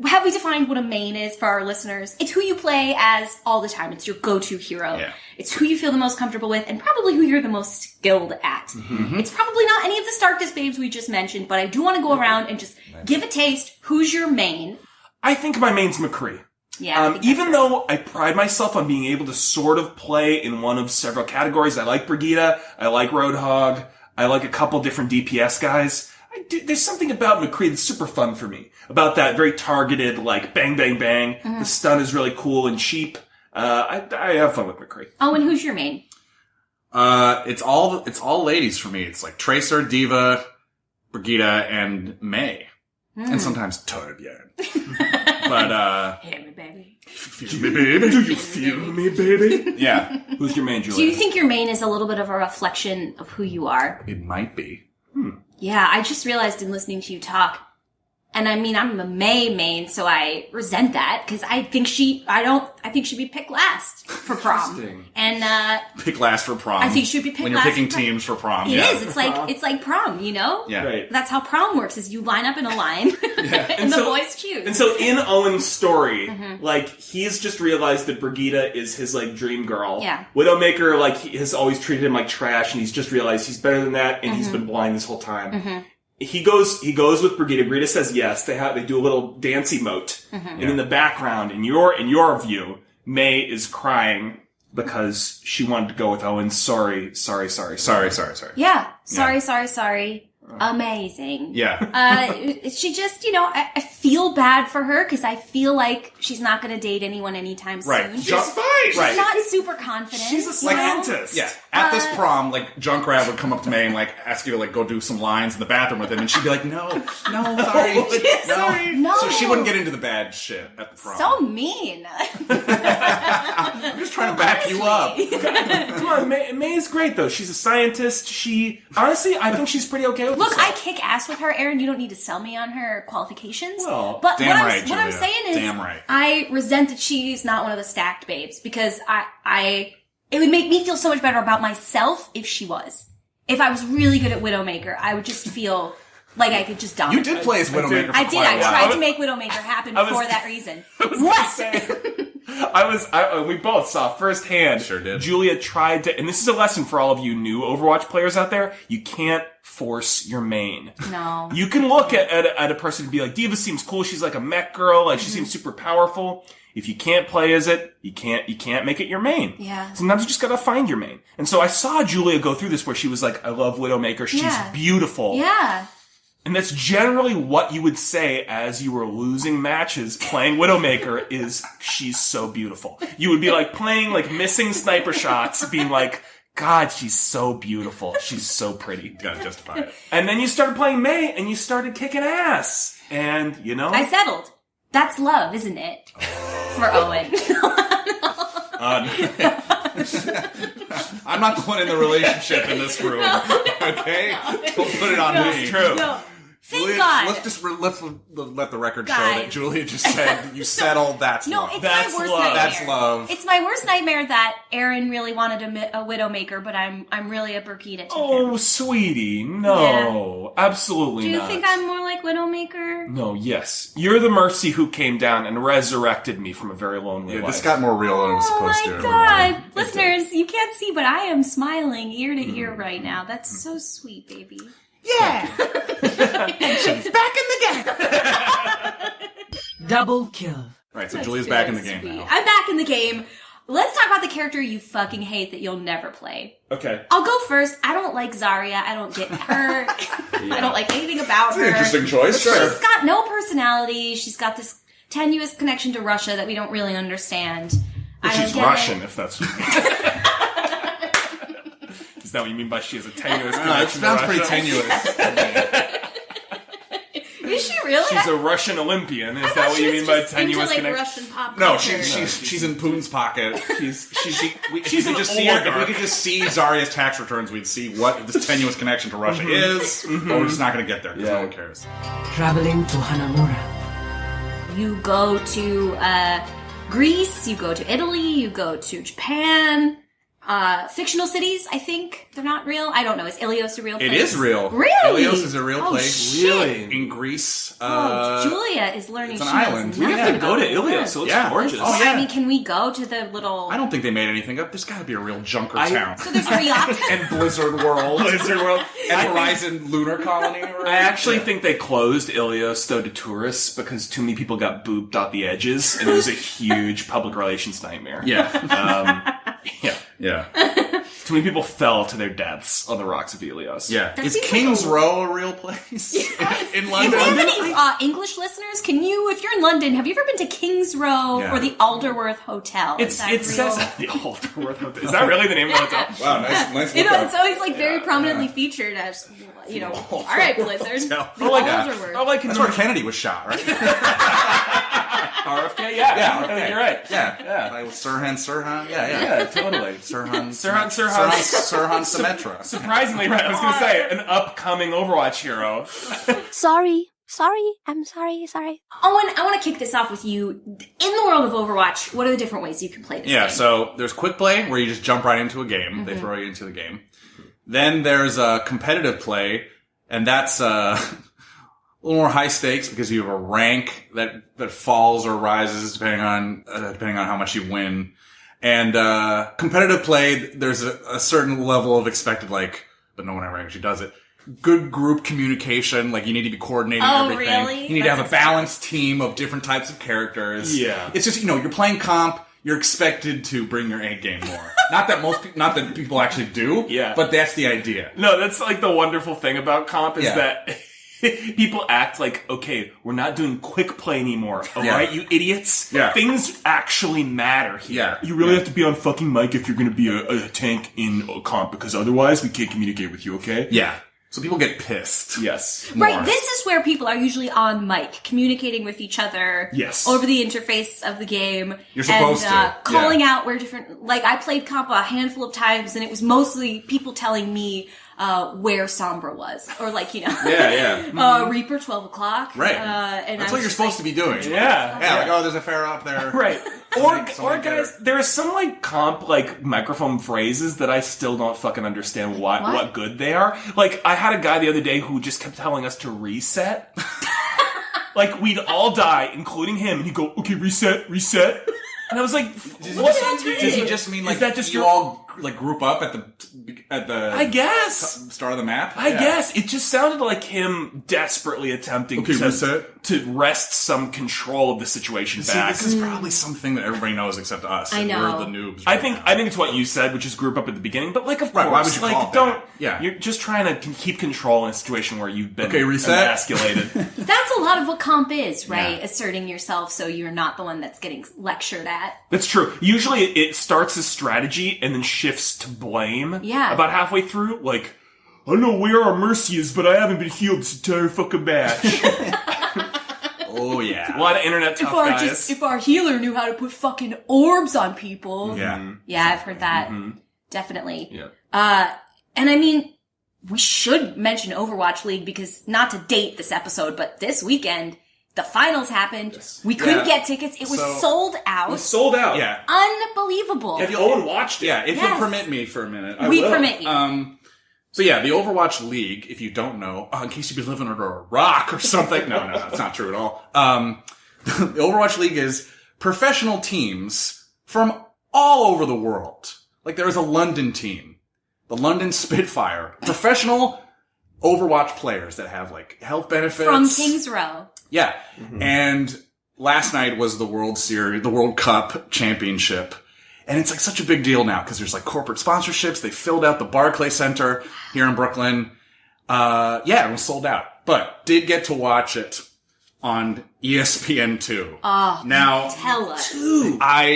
S1: Have we defined what a main is for our listeners? It's who you play as all the time. It's your go-to hero.
S2: Yeah.
S1: It's who you feel the most comfortable with, and probably who you're the most skilled at. It's probably not any of the Starkest babes we just mentioned, but I do want to go around and just give a taste. Who's your main?
S3: I think my main's McCree.
S1: Yeah. I think that's
S3: Even
S1: right.
S3: though I pride myself on being able to sort of play in one of several categories, I like Brigida, I like Roadhog, I like a couple different DPS guys. There's something about McCree that's super fun for me. About that very targeted, like, bang, bang, bang. The stun is really cool and cheap. I have fun with McCree.
S1: Owen, who's your main?
S2: it's all ladies for me. It's like Tracer, Diva, Brigida, and May. And sometimes Torbjorn. But,
S1: Hear me, baby.
S2: feel me, baby.
S3: Do you feel me, baby?
S2: Yeah.
S3: Who's your main, Julia?
S1: Do you think your main is a little bit of a reflection of who you are?
S2: It might be.
S1: Yeah, I just realized in listening to you talk, and I mean, I'm a May main, so I resent that, because I think she'd be picked last for prom.
S3: Interesting.
S1: And,
S2: Pick last for prom.
S1: I think she should be picked
S2: when you're
S1: last
S2: picking
S1: for prom.
S2: teams for prom.
S1: It
S2: yeah.
S1: is. It's like prom, you know?
S2: Yeah.
S3: Right.
S1: That's how prom works, is you line up in a line, and the boys choose.
S3: And so in Owen's story, like, he's just realized that Brigida is his, like, dream girl.
S1: Yeah.
S3: Widowmaker, like, he has always treated him like trash, and he's just realized he's better than that, and he's been blind this whole time. He goes with Brigida. Brigida says yes. They do a little dance emote. And in the background, in your view, May is crying because she wanted to go with Owen. Sorry.
S1: Yeah. Sorry. Amazing.
S3: Yeah.
S1: She just, I feel bad for her because I feel like she's not going to date anyone anytime soon.
S3: Right.
S1: She's
S3: Just fine.
S1: She's not super confident.
S3: She's a scientist.
S2: Yeah. At this prom, like, Junkrat would come up to May and, like, ask you to, like, go do some lines in the bathroom with him, and she'd be like, no, sorry.
S1: No.
S2: So she wouldn't get into the bad shit at the prom.
S1: So mean.
S2: I'm just trying to back you up.
S3: Come on, May's great, though. She's a scientist. Honestly, I think she's pretty okay with
S1: Look,
S3: herself.
S1: I kick ass with her, Aaron. You don't need to sell me on her qualifications.
S3: Well,
S1: but
S2: damn
S1: what
S2: right,
S1: I'm
S2: Julia.
S1: saying is,
S2: Damn right.
S1: I resent that she's not one of the stacked babes because it would make me feel so much better about myself if she was. If I was really good at Widowmaker, I would just feel like I could just dominate.
S2: You did play as Widowmaker for
S1: I did.
S2: quite a
S1: I
S2: while.
S1: tried to make Widowmaker happen for that reason.
S3: We both saw firsthand.
S2: Sure did.
S3: Julia tried to, and this is a lesson for all of you new Overwatch players out there. You can't force your main.
S1: No.
S3: You can look at a person and be like, Diva seems cool. She's like a mech girl. Like she seems super powerful. If you can't play as it, you can't make it your main.
S1: Yeah.
S3: Sometimes you just gotta find your main. And so I saw Julia go through this where she was like, I love Widowmaker. She's beautiful.
S1: Yeah.
S3: And that's generally what you would say as you were losing matches playing Widowmaker is, she's so beautiful. You would be like playing like missing sniper shots, being like, God, she's so beautiful. She's so pretty.
S2: You gotta justify it.
S3: And then you started playing May and you started kicking ass. And,
S1: I settled. That's love, isn't it? For Owen.
S2: I'm not the one in the relationship in this room. Okay? Don't put it on me.
S3: It's true.
S1: No. Thank
S2: Julia,
S1: God.
S2: let's let the record show
S1: Guys.
S2: that Julia just said you settled. That's
S1: No,
S2: love.
S1: it's
S3: That's
S1: my worst
S3: love.
S1: nightmare.
S2: That's love.
S1: It's my worst nightmare that Aaron really wanted a Widowmaker, but I'm really a Burkita to
S3: Oh,
S1: him.
S3: sweetie. No. Absolutely
S1: Do you
S3: not.
S1: think I'm more like Widowmaker?
S3: No, yes. You're the Mercy who came down and resurrected me from a very lonely
S2: Yeah,
S3: life.
S2: this got more real than it was
S1: Oh
S2: supposed
S1: my
S2: to.
S1: God. Listeners, you can't see, but I am smiling ear to ear right now. That's so sweet, baby.
S2: Yeah. She's back in the game.
S6: Double kill.
S2: Right, so Julia's back in the game now.
S1: I'm back in the game. Let's talk about the character you fucking hate that you'll never play.
S3: Okay.
S1: I'll go first. I don't like Zarya. I don't get her. I don't like anything about her.
S2: Interesting choice. Sure.
S1: She's got no personality. She's got this tenuous connection to Russia that we don't really understand. I don't
S3: She's
S1: get
S3: Russian,
S1: it.
S3: if that's Is that what you mean by she has a tenuous
S2: It
S3: connection to
S2: sounds
S3: Russia?
S2: pretty tenuous.
S1: Is she really?
S3: She's a Russian Olympian. Is
S1: I
S3: that
S1: thought
S3: what
S1: she
S3: you
S1: was
S3: mean by
S1: just
S3: tenuous
S1: into, like,
S3: connection?
S1: Russian pop
S2: No,
S1: culture.
S2: she's in Putin's pocket. She's
S3: She's
S2: if we
S3: an
S2: could just see her, if we
S3: oligarch.
S2: could just see Zarya's tax returns, we'd see what this tenuous connection to Russia is. But we're just not going to get there because no one cares.
S6: Traveling to Hanamura.
S1: You go to Greece, you go to Italy, you go to Japan. Fictional cities, I think. They're not real. I don't know. Is Ilios a real place?
S2: It is real.
S1: Really?
S2: Ilios is a real
S1: Oh,
S2: place.
S1: shit.
S3: Really?
S2: In Greece.
S1: Julia is learning.
S2: it's an
S1: she knows
S2: island.
S3: We
S1: nothing
S3: have to go
S1: about
S3: to
S1: the
S3: Ilios. It
S1: world.
S3: looks
S2: Yeah.
S3: gorgeous.
S2: Oh, yeah.
S1: I mean, can we go to the little...
S2: I don't think they made anything up. There's got to be a real junker town.
S1: So there's a yacht.
S2: And Blizzard World. Blizzard World. And Horizon Lunar Colony. Right?
S3: I actually think they closed Ilios though to tourists because too many people got booped off the edges, and it was a huge public relations nightmare.
S2: Yeah.
S3: Yeah. Too many people fell to their deaths on the rocks of Ilios.
S2: Yeah.
S1: That
S2: Is
S1: seems
S2: King's
S1: like a-
S2: Row a real place? in
S1: If
S2: London?
S1: we have any English listeners, can you, if you're in London, have you ever been to King's Row
S2: Yeah.
S1: or the Alderworth Hotel?
S3: It
S1: Is that real?
S3: says the Alderworth Hotel. Is that really the name of the hotel?
S2: Wow, nice
S1: You
S2: look
S1: know,
S2: up.
S1: it's always like very prominently featured as, you know, all right, Blizzard.
S2: Hotel.
S1: The
S3: Or like,
S1: Alderworth.
S3: or like in
S2: That's where Kennedy was shot, right?
S3: RFK. Yeah, I think you're right.
S2: Yeah. Like Sirhan.
S3: Yeah, totally.
S2: Sirhan Symmetra.
S3: Surprisingly, right? I was going to say an upcoming Overwatch hero.
S7: Sorry, I'm sorry.
S1: Owen, I want to kick this off with you. In the world of Overwatch, what are the different ways you can play this
S2: Yeah,
S1: game?
S2: so there's quick play where you just jump right into a game. They throw you into the game. Then there's competitive play, and that's a little more high stakes because you have a rank that falls or rises depending on how much you win. And competitive play, there's a certain level of expected, but no one ever actually does it. Good group communication, you need to be coordinating everything.
S1: Really?
S2: You need to have a balanced team of different types of characters.
S3: Yeah.
S2: It's just, you're playing comp. you're expected to bring your A game more. Not that people actually do.
S3: Yeah.
S2: But that's the idea.
S3: No, that's like the wonderful thing about comp is
S2: Yeah.
S3: that people act like, okay, we're not doing quick play anymore. All right, you idiots.
S2: Yeah.
S3: Things actually matter here.
S2: Yeah.
S3: You really have to be on fucking mic if you're going to be a tank in a comp, because otherwise we can't communicate with you, okay?
S2: Yeah. So people get pissed.
S3: Yes.
S1: Right, this is where people are usually on mic, communicating with each other.
S3: Yes.
S1: Over the interface of the game.
S2: You're supposed
S1: and,
S2: to.
S1: calling out where different, like, I played comp a handful of times, and it was mostly people telling me, where Sombra was. Or, like, you know.
S2: Yeah.
S1: Reaper, 12 o'clock.
S2: Right.
S1: And
S2: That's what you're supposed to be doing.
S3: Yeah.
S2: Yeah, like, oh, there's a Pharaoh up there.
S3: Right. Or guys, there are some like comp like microphone phrases that I still don't fucking understand what good they are. Like I had a guy the other day who just kept telling us to reset. Like we'd all die, including him, and he'd go, "Okay, reset." And I was like,
S2: Does he just mean like
S3: is that just
S2: you all like group up at the
S3: I guess.
S2: start of the map?
S3: I guess. It just sounded like him desperately attempting to wrest some control of the situation back.
S2: This is probably something that everybody knows except us.
S1: I know.
S2: We're the noobs.
S3: I think it's what you said, which is group up at the beginning. But like, of course,
S2: why would you
S3: like,
S2: call it
S3: don't.
S2: that? Yeah.
S3: You're just trying to keep control in a situation where you've been
S2: reset.
S3: emasculated.
S1: That's a lot of what comp is, right?
S2: Yeah.
S1: Asserting yourself so you're not the one that's getting lectured at.
S3: That's true. Usually, it starts as strategy and then shifts to blame.
S1: Yeah.
S3: About halfway through, like, I know where our mercy is, but I haven't been healed this entire fucking match.
S2: Oh yeah.
S3: A lot of internet tough guys.
S1: If our healer knew how to put fucking orbs on people.
S2: Yeah.
S1: Yeah, I've heard that. Definitely.
S3: Yeah.
S1: And I mean, we should mention Overwatch League because not to date this episode, but this weekend, the finals happened. Yes. We couldn't get tickets. It was sold out.
S3: It was sold out.
S2: Yeah.
S1: Unbelievable.
S3: If Owen watched it.
S2: Yeah, if
S1: Yes.
S2: you'll permit me for a minute.
S1: We permit you.
S2: So yeah, the Overwatch League, if you don't know, in case you've been living under a rock or something. No, that's not true at all. The Overwatch League is professional teams from all over the world. Like there is a London team, the London Spitfire, professional Overwatch players that have like health benefits.
S1: From Kings Row.
S2: Yeah. And last night was the World Series, the World Cup Championship. And it's like such a big deal now because there's like corporate sponsorships. They filled out the Barclay Center here in Brooklyn. It was sold out, but did get to watch it on ESPN2.
S1: Oh,
S2: now
S1: tell us. Not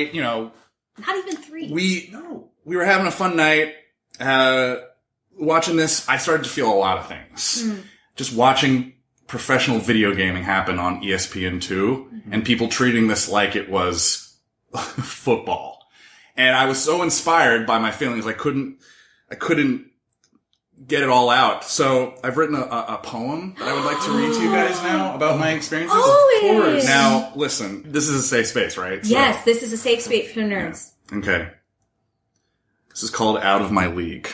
S1: even 3.
S2: We were having a fun night, watching this. I started to feel a lot of things. Just watching professional video gaming happen on ESPN2 and people treating this like it was football. And I was so inspired by my feelings, I couldn't get it all out. So I've written a poem that I would like to read to you guys now about my experiences.
S1: Of course.
S2: Now, listen, this is a safe space, right?
S1: Yes, this is a safe space for nerds.
S2: Yeah. Okay. This is called Out of My League.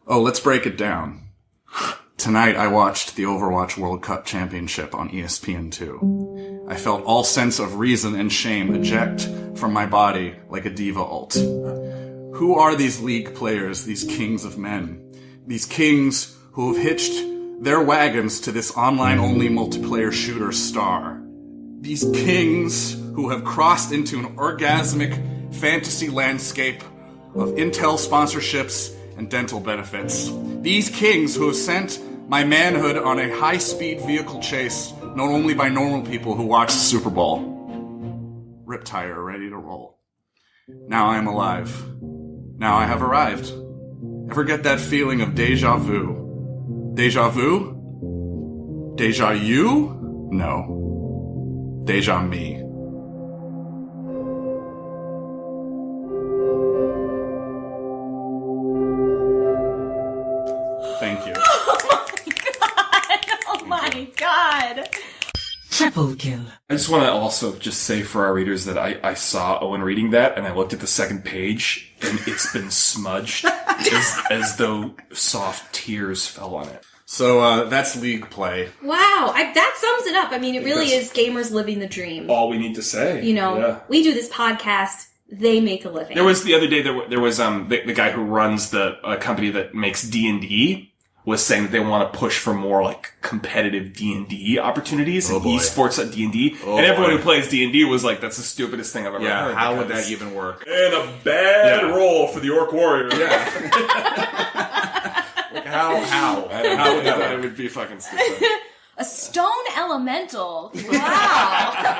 S2: Oh, let's break it down. Tonight I watched the Overwatch World Cup Championship on ESPN2. I felt all sense of reason and shame eject from my body like a diva ult. Who are these league players, these kings of men? These kings who have hitched their wagons to this online-only multiplayer shooter star. These kings who have crossed into an orgasmic fantasy landscape of Intel sponsorships and dental benefits. These kings who have sent my manhood on a high-speed vehicle chase known only by normal people who watch the Super Bowl. Rip tire, ready to roll. Now I am alive. Now I have arrived. Ever get that feeling of deja vu? Deja vu? Deja you? No. Deja me. Thank you.
S1: Oh my god.
S6: Triple kill.
S3: I just want to also just say for our readers that I saw Owen reading that, and I looked at the second page, and it's been smudged as though soft tears fell on it.
S2: So that's league play.
S1: Wow, that sums it up. I mean, it really is gamers living the dream.
S3: All we need to say.
S1: You know, we do this podcast, they make a living.
S3: There was the other day, there was the guy who runs the company that makes D&D, was saying that they want to push for more like competitive D&D opportunities and esports at D&D. And everyone who plays D&D was like, that's the stupidest thing I've ever heard.
S2: How would that even work?
S3: And a bad roll for the Orc Warrior.
S2: Yeah. Like how?
S3: I don't know. It would be fucking stupid.
S1: A stone elemental. Wow.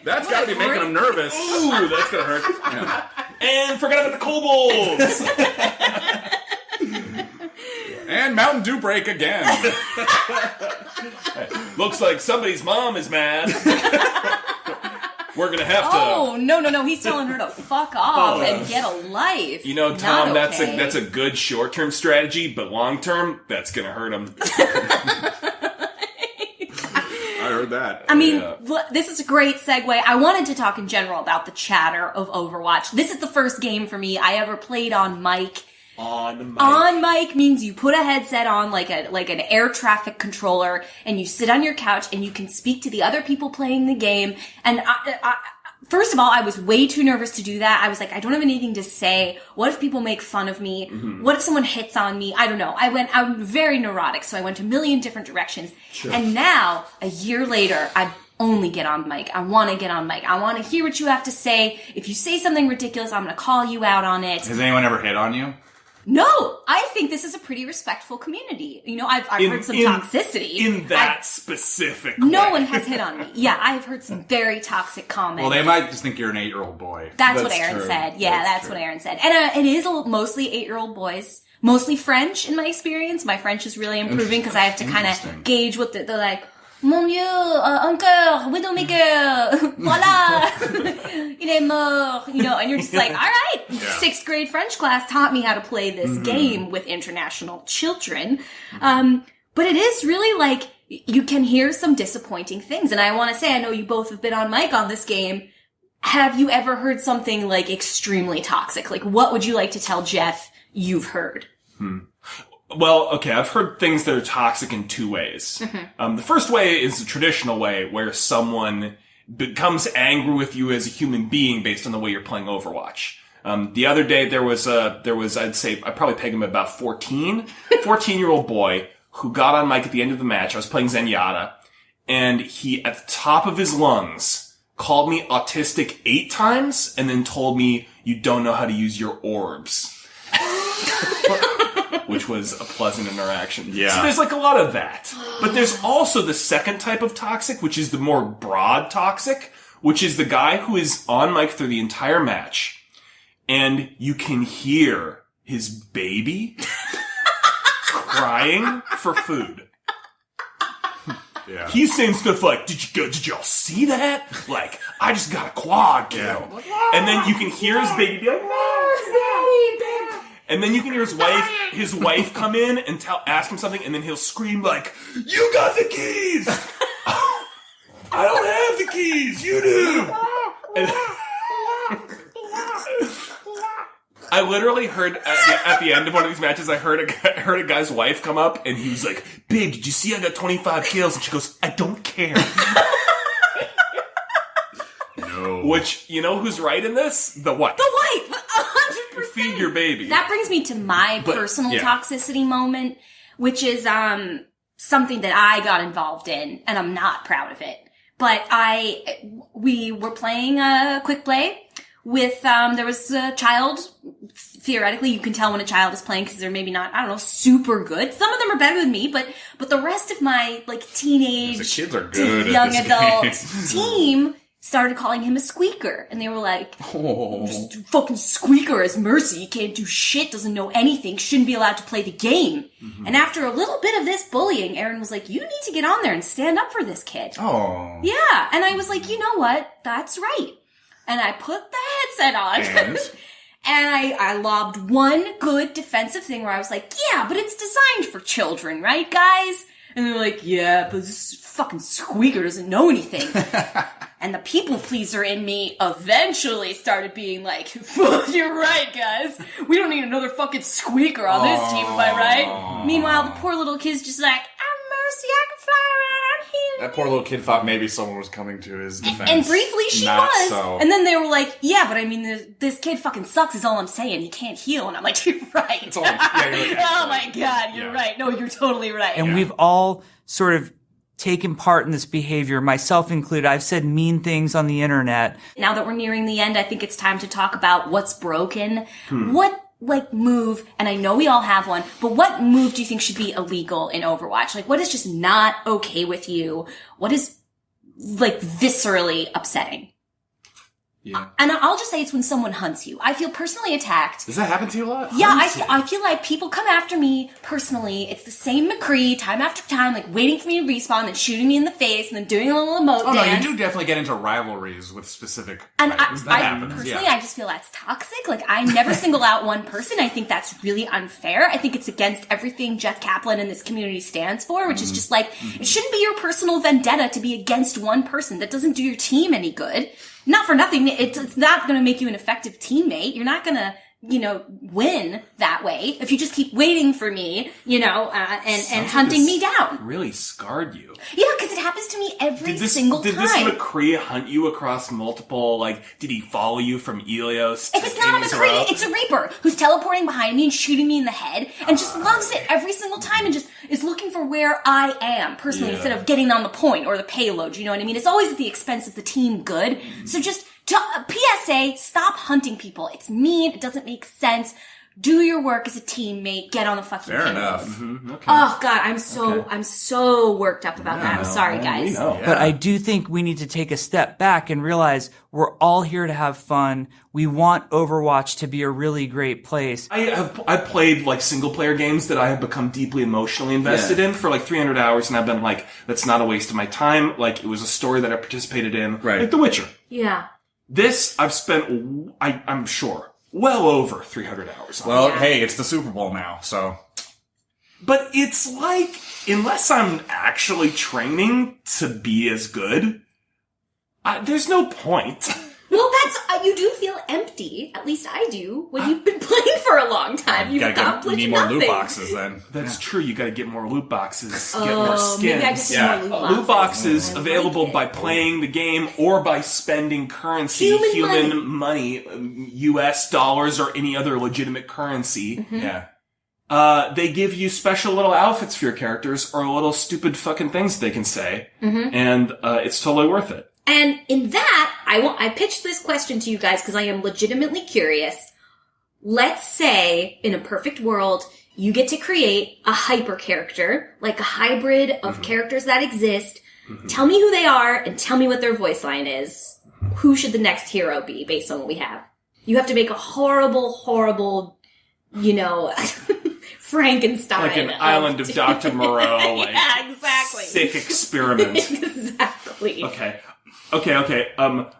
S2: That's got to be making them nervous.
S3: Ooh, that's gonna hurt. Yeah. And forget about the kobolds.
S2: And Mountain Dew break again.
S3: Looks like somebody's mom is mad. We're gonna have to.
S1: Oh, no. He's telling her to fuck off and get a life.
S3: You know, Tom,
S1: Not
S3: that's
S1: okay.
S3: that's a good short-term strategy, but long-term, that's gonna hurt him.
S2: I heard that.
S1: I mean, this is a great segue. I wanted to talk in general about the chatter of Overwatch. This is the first game for me I ever played on mic. On mic means you put a headset on like an air traffic controller and you sit on your couch and you can speak to the other people playing the game. And first of all, I was way too nervous to do that. I was like, I don't have anything to say. What if people make fun of me? Mm-hmm. What if someone hits on me? I don't know. I'm very neurotic, so I went a million different directions. Sure. And now, a year later, I only get on mic. I want to get on mic. I want to hear what you have to say. If you say something ridiculous, I'm going to call you out on it.
S2: Has anyone ever hit on you?
S1: No, I think this is a pretty respectful community. You know, I've heard some toxicity.
S3: In that specific
S1: No
S3: way.
S1: one has hit on me. Yeah, I've heard some very toxic comments.
S2: Well, they might just think you're an 8-year-old boy.
S1: That's what Aaron said. Yeah, that's what Aaron said. And it is mostly 8-year-old boys. Mostly French in my experience. My French is really improving because I have to kind of gauge what they're like. Mon Dieu, encore, Widowmaker, voila, il est mort, you know, and you're just like, all right, 6th grade French class taught me how to play this game with international children. But it is really like, you can hear some disappointing things. And I want to say, I know you both have been on mic on this game. Have you ever heard something like extremely toxic? Like, what would you like to tell Jeff you've heard?
S3: Well, okay, I've heard things that are toxic in two ways. Mm-hmm. The first way is the traditional way where someone becomes angry with you as a human being based on the way you're playing Overwatch. The other day there was, I'd say, I'd probably peg him about 14-year-old boy who got on mic at the end of the match. I was playing Zenyatta, and he, at the top of his lungs, called me autistic 8 times and then told me, you don't know how to use your orbs. Which was a pleasant interaction.
S2: Yeah.
S3: So there's like a lot of that. But there's also the second type of toxic, which is the more broad toxic, which is the guy who is on mic through the entire match, and you can hear his baby crying for food.
S2: Yeah.
S3: He's saying stuff like, did y'all see that? Like, I just got a quad kill. Yeah. And then you can hear his baby be like, and then you can hear his wife come in and ask him something, and then he'll scream like, you got the keys! I don't have the keys, you do! And I literally heard at the end of one of these matches, I heard a guy's wife come up, and he was like, babe, did you see I got 25 kills? And she goes, I don't care.
S2: No.
S3: Which, you know who's right in this? The wife.
S1: The wife! 100%!
S3: Feed your baby.
S1: That brings me to my personal toxicity moment, which is something that I got involved in, and I'm not proud of it. But we were playing a quick play with, there was a child. Theoretically, you can tell when a child is playing because they're maybe not, I don't know, super good. Some of them are better than me, but the rest of my, like, teenage,
S2: the kids are good
S1: young adult team started calling him a squeaker. And they were like, just fucking squeaker as Mercy. He can't do shit, doesn't know anything, shouldn't be allowed to play the game. Mm-hmm. And after a little bit of this bullying, Aaron was like, you need to get on there and stand up for this kid.
S2: Oh.
S1: Yeah. And I was like, you know what? That's right. And I put the headset on. And I lobbed one good defensive thing where I was like, yeah, but it's designed for children, right, guys? And they're like, yeah, but this fucking squeaker doesn't know anything. And the people pleaser in me eventually started being like, you're right, guys. We don't need another fucking squeaker on this team, am I right? Meanwhile, the poor little kid's just like, I'm Mercy, I can fly around here.
S2: That poor little kid thought maybe someone was coming to his defense.
S1: And briefly she
S2: Not
S1: was.
S2: so.
S1: And then they were like, yeah, but I mean, this kid fucking sucks is all I'm saying. He can't heal. And I'm like, you're right.
S2: You're like,
S1: Oh my God, you're right. No, you're totally right.
S4: And we've all sort of taken part in this behavior, myself included. I've said mean things on the internet.
S1: Now that we're nearing the end, I think it's time to talk about what's broken. What, move, and I know we all have one, but what move do you think should be illegal in Overwatch? Like, what is just not okay with you? What is, viscerally upsetting?
S2: Yeah.
S1: And I'll just say it's when someone hunts you. I feel personally attacked.
S2: Does that happen to you a lot?
S1: Yeah, I feel like people come after me personally. It's the same McCree time after time, waiting for me to respawn, then shooting me in the face, and then doing a little emote
S2: Oh,
S1: dance.
S2: no, you do definitely get into rivalries with specific
S1: And
S2: items. That happens,
S1: personally,
S2: yeah.
S1: I just feel that's toxic. I never single out one person. I think that's really unfair. I think it's against everything Jeff Kaplan and this community stands for, which is just it shouldn't be your personal vendetta to be against one person. That doesn't do your team any good. Not for nothing, it's not going to make you an effective teammate. You're not going to, win that way if you just keep waiting for me, and hunting me down.
S3: Really scarred you.
S1: Yeah, because it happens to me every single time.
S3: Did this McCree hunt you across multiple, did he follow you from Elios to
S1: If it's not a McCree, it's a Reaper who's teleporting behind me and shooting me in the head and just loves it every single time and just is looking for where I am personally instead of getting on the point or the payload. You know what I mean? It's always at the expense of the team good. So just PSA, stop hunting people. It's mean. It doesn't make sense. Do your work as a teammate. Get on the fucking
S2: Fair
S1: payload.
S2: enough.
S3: Mm-hmm. Okay.
S1: Oh God, I'm so worked up about that. I'm sorry, guys.
S3: We know.
S4: But I do think we need to take a step back and realize we're all here to have fun. We want Overwatch to be a really great place.
S3: I've played single player games that I have become deeply emotionally invested in for 300 hours, and I've been that's not a waste of my time. It was a story that I participated in,
S2: Right.
S3: The Witcher.
S1: Yeah.
S3: This I've spent, I'm sure, well over 300 hours on.
S2: Well, hey, it's the Super Bowl now, so.
S3: But it's unless I'm actually training to be as good, there's no point.
S1: Well, you do feel empty. At least I do. When you've been playing for a long time, you've accomplished
S2: you need more
S1: nothing.
S2: loot boxes then.
S3: That's true. You got to get more loot boxes, get more skins.
S1: Maybe I just need more loot
S3: Loot boxes available by playing the game or by spending currency,
S1: Human
S3: money, US dollars or any other legitimate currency.
S1: Mm-hmm.
S2: Yeah.
S3: They give you special little outfits for your characters or little stupid fucking things they can say, and it's totally worth it.
S1: And in that, I pitched this question to you guys because I am legitimately curious. Let's say, in a perfect world, you get to create a hyper character, a hybrid of characters that exist. Tell me who they are and tell me what their voice line is. Who should the next hero be based on what we have? You have to make a horrible, Frankenstein.
S3: Like an Island of Dr. Moreau,
S1: yeah, exactly.
S3: sick experiment.
S1: Exactly.
S3: Okay.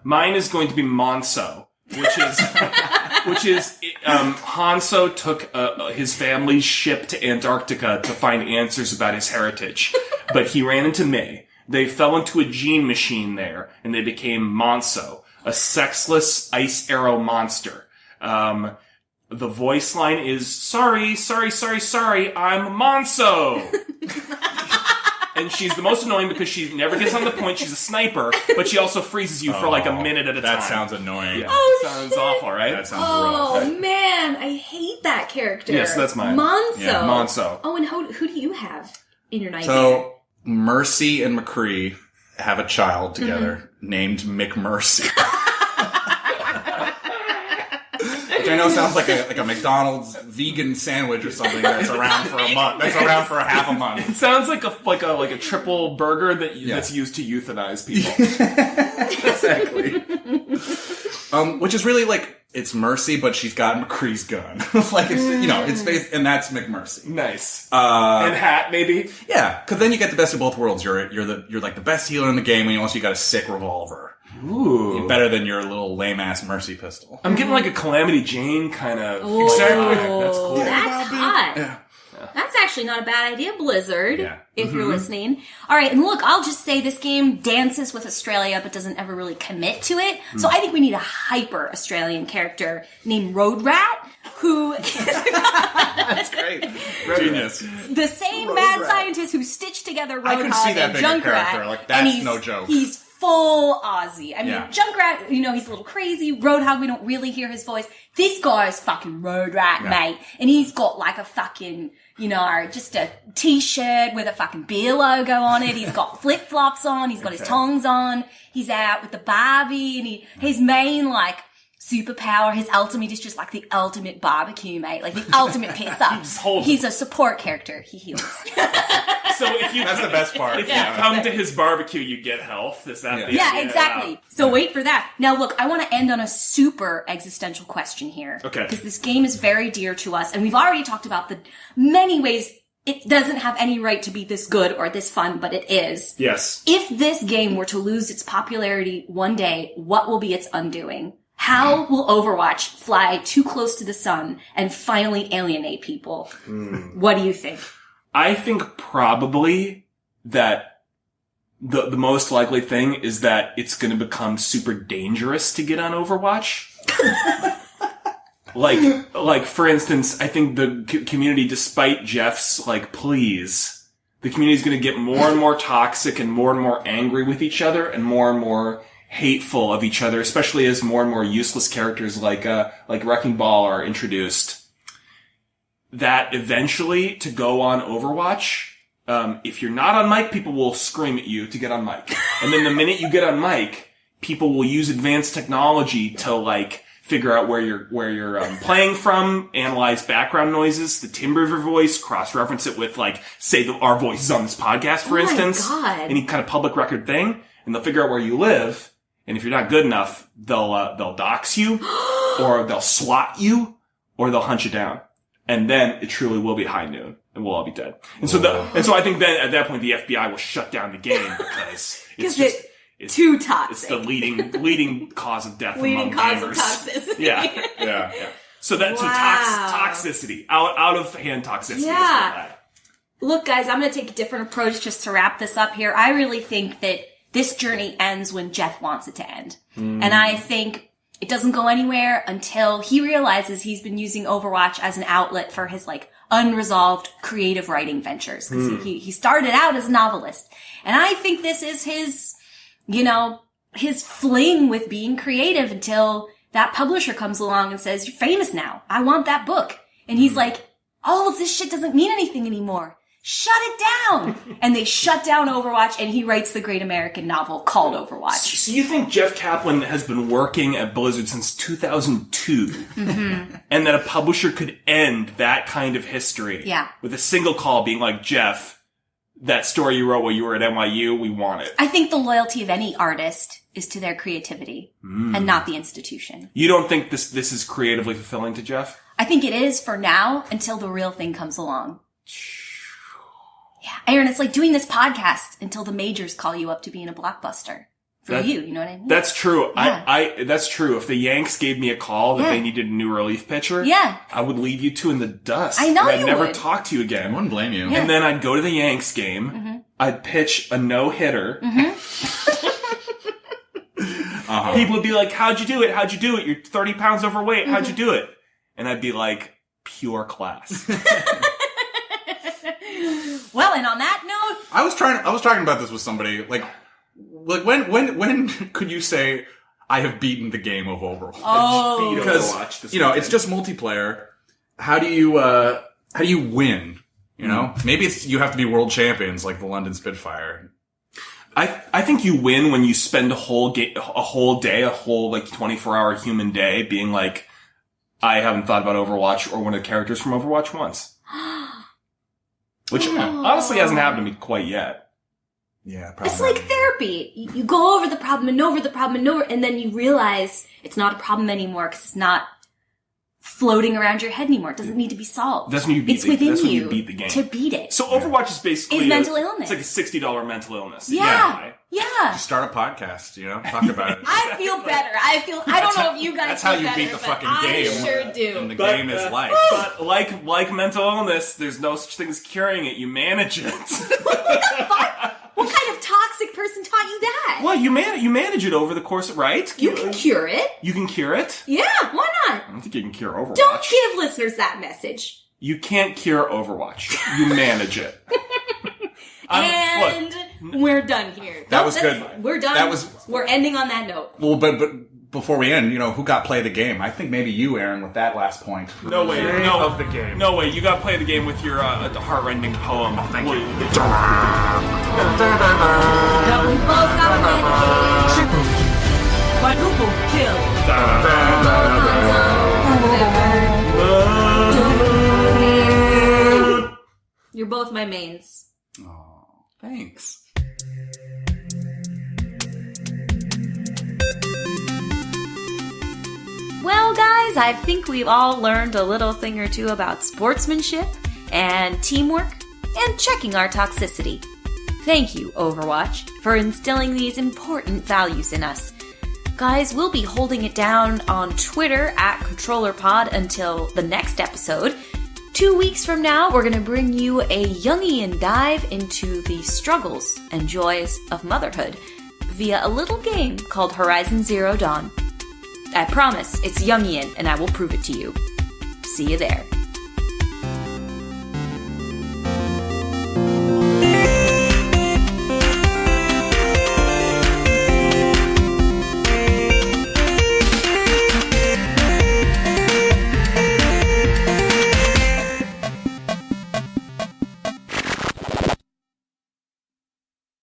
S3: Mine is going to be Monso, which is Hanso took his family's ship to Antarctica to find answers about his heritage, but he ran into May. They fell into a gene machine there, and they became Monso, a sexless ice arrow monster. The voice line is, sorry, I'm Monso! And she's the most annoying because she never gets on the point. She's a sniper, but she also freezes you for a minute at a time.
S2: That sounds annoying.
S3: Yeah.
S1: Oh,
S3: sounds
S1: shit.
S3: awful, right?
S2: That sounds rough.
S1: Oh, man. I hate that character.
S3: Yes, that's mine.
S1: Monso.
S3: Yeah, Monso.
S1: Oh, and who do you have in your nightmare?
S2: So, Mercy and McCree have a child together named McMercy. Which I know sounds like a McDonald's vegan sandwich or something that's around for a month. That's around for half a month.
S3: It sounds like a triple burger that's used to euthanize people.
S2: Exactly. Which is really it's Mercy, but she's got McCree's gun. It's based, and that's McMercy.
S3: Nice. And hat, maybe?
S2: Yeah, because then you get the best of both worlds. You're the best healer in the game, and also you got a sick revolver.
S3: Ooh.
S2: Better than your little lame-ass Mercy pistol.
S3: I'm getting a Calamity Jane kind of...
S1: Exactly.
S3: That's cool.
S1: That's hot.
S2: Yeah.
S1: That's actually not a bad idea, Blizzard,
S2: Yeah.
S1: if you're listening. All right, and look, I'll just say this game dances with Australia but doesn't ever really commit to it. So I think we need a hyper Australian character named Road Rat who
S2: That's great. Genius.
S1: the same mad scientist who stitched together
S2: I can
S1: Roadhog
S2: see that
S1: and
S2: bigger
S1: Junkrat.
S2: character. Like,
S1: and
S2: that's
S1: he's,
S2: no joke.
S1: He's full Aussie. I mean,
S2: Yeah.
S1: Junkrat, you know, he's a little crazy. Roadhog, we don't really hear his voice. This guy's fucking road rat, mate. And he's got like a fucking, you know, just a t-shirt with a fucking beer logo on it. He's got flip-flops on. He's got his tongs on. He's out with the Barbie, and his main, like, superpower, his ultimate is just like the ultimate barbecue, mate. Like the ultimate piss up. He's a support character. He heals.
S3: So if you
S2: That's the best part.
S3: If you come to his barbecue, you get health. Is that the
S1: Yeah,
S3: idea?
S1: exactly. So wait for that. Now look, I want to end on a super existential question here.
S3: Okay.
S1: Because this game is very dear to us, and we've already talked about the many ways it doesn't have any right to be this good or this fun, but it is.
S3: Yes.
S1: If this game were to lose its popularity one day, what will be its undoing? How will Overwatch fly too close to the sun and finally alienate people? What do you think?
S3: I think probably that the most likely thing is that it's going to become super dangerous to get on Overwatch. like for instance, I think the community, despite Jeff's like pleas, the community is going to get more and more toxic and more angry with each other and more hateful of each other, especially as more and more useless characters like Wrecking Ball are introduced. That eventually, to go on Overwatch, if you're not on mic, people will scream at you to get on mic. And then the minute you get on mic, people will use advanced technology to like figure out where you're playing from, analyze background noises, the timbre of your voice, cross-reference it with like, say our voice is on this podcast, for instance.
S1: God.
S3: Any kind of public record thing, and they'll figure out where you live. And if you're not good enough, they'll dox you, or they'll swat you, or they'll hunt you down. And then it truly will be high noon, and we'll all be dead. And so I think then at that point the FBI will shut down the game because it's
S1: too toxic.
S3: It's the leading cause of death
S1: leading
S3: among
S1: cause
S3: gamers.
S1: of toxicity.
S3: Yeah. So that's toxicity, out of hand toxicity.
S1: Yeah. Look, guys, I'm going to take a different approach just to wrap this up here. I really think that this journey ends when Jeff wants it to end. And I think it doesn't go anywhere until he realizes he's been using Overwatch as an outlet for his, like, unresolved creative writing ventures. Because he started out as a novelist. And I think this is his, you know, his fling with being creative until that publisher comes along and says, "You're famous now. I want that book." And he's like, "All of this shit doesn't mean anything anymore. Shut it down." And they shut down Overwatch, and he writes the great American novel called Overwatch.
S3: So you think Jeff Kaplan has been working at Blizzard since 2002, and that a publisher could end that kind of history with a single call being like, "Jeff, that story you wrote while you were at NYU, we want it."
S1: I think the loyalty of any artist is to their creativity and not the institution.
S3: You don't think this is creatively fulfilling to Jeff?
S1: I think it is for now until the real thing comes along. Yeah, Aaron, it's like doing this podcast until the majors call you up to be in a blockbuster. You know what I mean?
S3: That's true.
S1: Yeah.
S3: That's true. If the Yanks gave me a call that they needed a new relief pitcher, I would leave you two in the dust.
S1: I know
S3: I'd
S1: you
S3: never
S1: would.
S3: talk to you again.
S2: I wouldn't blame you.
S1: Yeah.
S3: And then I'd go to the Yanks game. I'd pitch a no-hitter. People would be like, "How'd you do it? How'd you do it? You're 30 pounds overweight. How'd you do it?" And I'd be like, "Pure class."
S1: Well, and on that note,
S2: I was talking about this with somebody. Like when could you say I have beaten the game of Overwatch?
S1: Oh.
S2: Because
S3: Overwatch this
S2: it's just multiplayer. How do you win? You know, maybe you have to be world champions like the London Spitfire.
S3: I think you win when you spend a whole day, like 24-hour human day being like, "I haven't thought about Overwatch or one of the characters from Overwatch once." Which honestly hasn't happened to me quite yet.
S2: Yeah, probably.
S1: it's like therapy. You go over the problem and over the problem and over, and then you realize it's not a problem anymore because it's not floating around your head anymore. It doesn't need to be solved.
S3: That's when you beat
S1: it's within
S3: that's when
S1: you
S3: you beat the game.
S1: to beat it.
S3: So Overwatch is basically
S1: Is mental illness.
S3: It's like a $60 mental illness.
S1: Yeah.
S2: Just start a podcast. You know, talk about it.
S1: I feel better. I don't know if you guys
S2: That's
S1: feel
S2: how you
S1: better,
S2: beat the
S1: but
S2: fucking
S1: I
S2: game.
S1: sure do.
S2: And the game is life.
S3: But like mental illness, there's no such thing as curing it. You manage it.
S1: What kind of toxic toxic person taught you that?
S3: Well, you manage it over the course, right?
S1: You can cure it.
S3: You can cure it?
S1: Yeah, why not?
S3: I don't think you can cure Overwatch.
S1: Don't give listeners that message.
S3: You can't cure Overwatch. You manage it.
S1: And we're done here.
S2: That was good.
S1: We're done. We're ending on that note.
S2: Well, but before we end, who got play the game? I think maybe you, Aaron, with that last point.
S3: No way. No of the game. No way. You got to play the game with your the heart-rending poem. Thank you.
S1: No, we both got to play the game.
S6: Quadruple kill.
S1: You're both my mains.
S2: Oh, thanks.
S1: Well, guys, I think we've all learned a little thing or two about sportsmanship and teamwork and checking our toxicity. Thank you, Overwatch, for instilling these important values in us. Guys, we'll be holding it down on Twitter @ControllerPod until the next episode. 2 weeks from now, we're going to bring you a Jungian dive into the struggles and joys of motherhood via a little game called Horizon Zero Dawn. I promise it's Jungian, and I will prove it to you. See you there.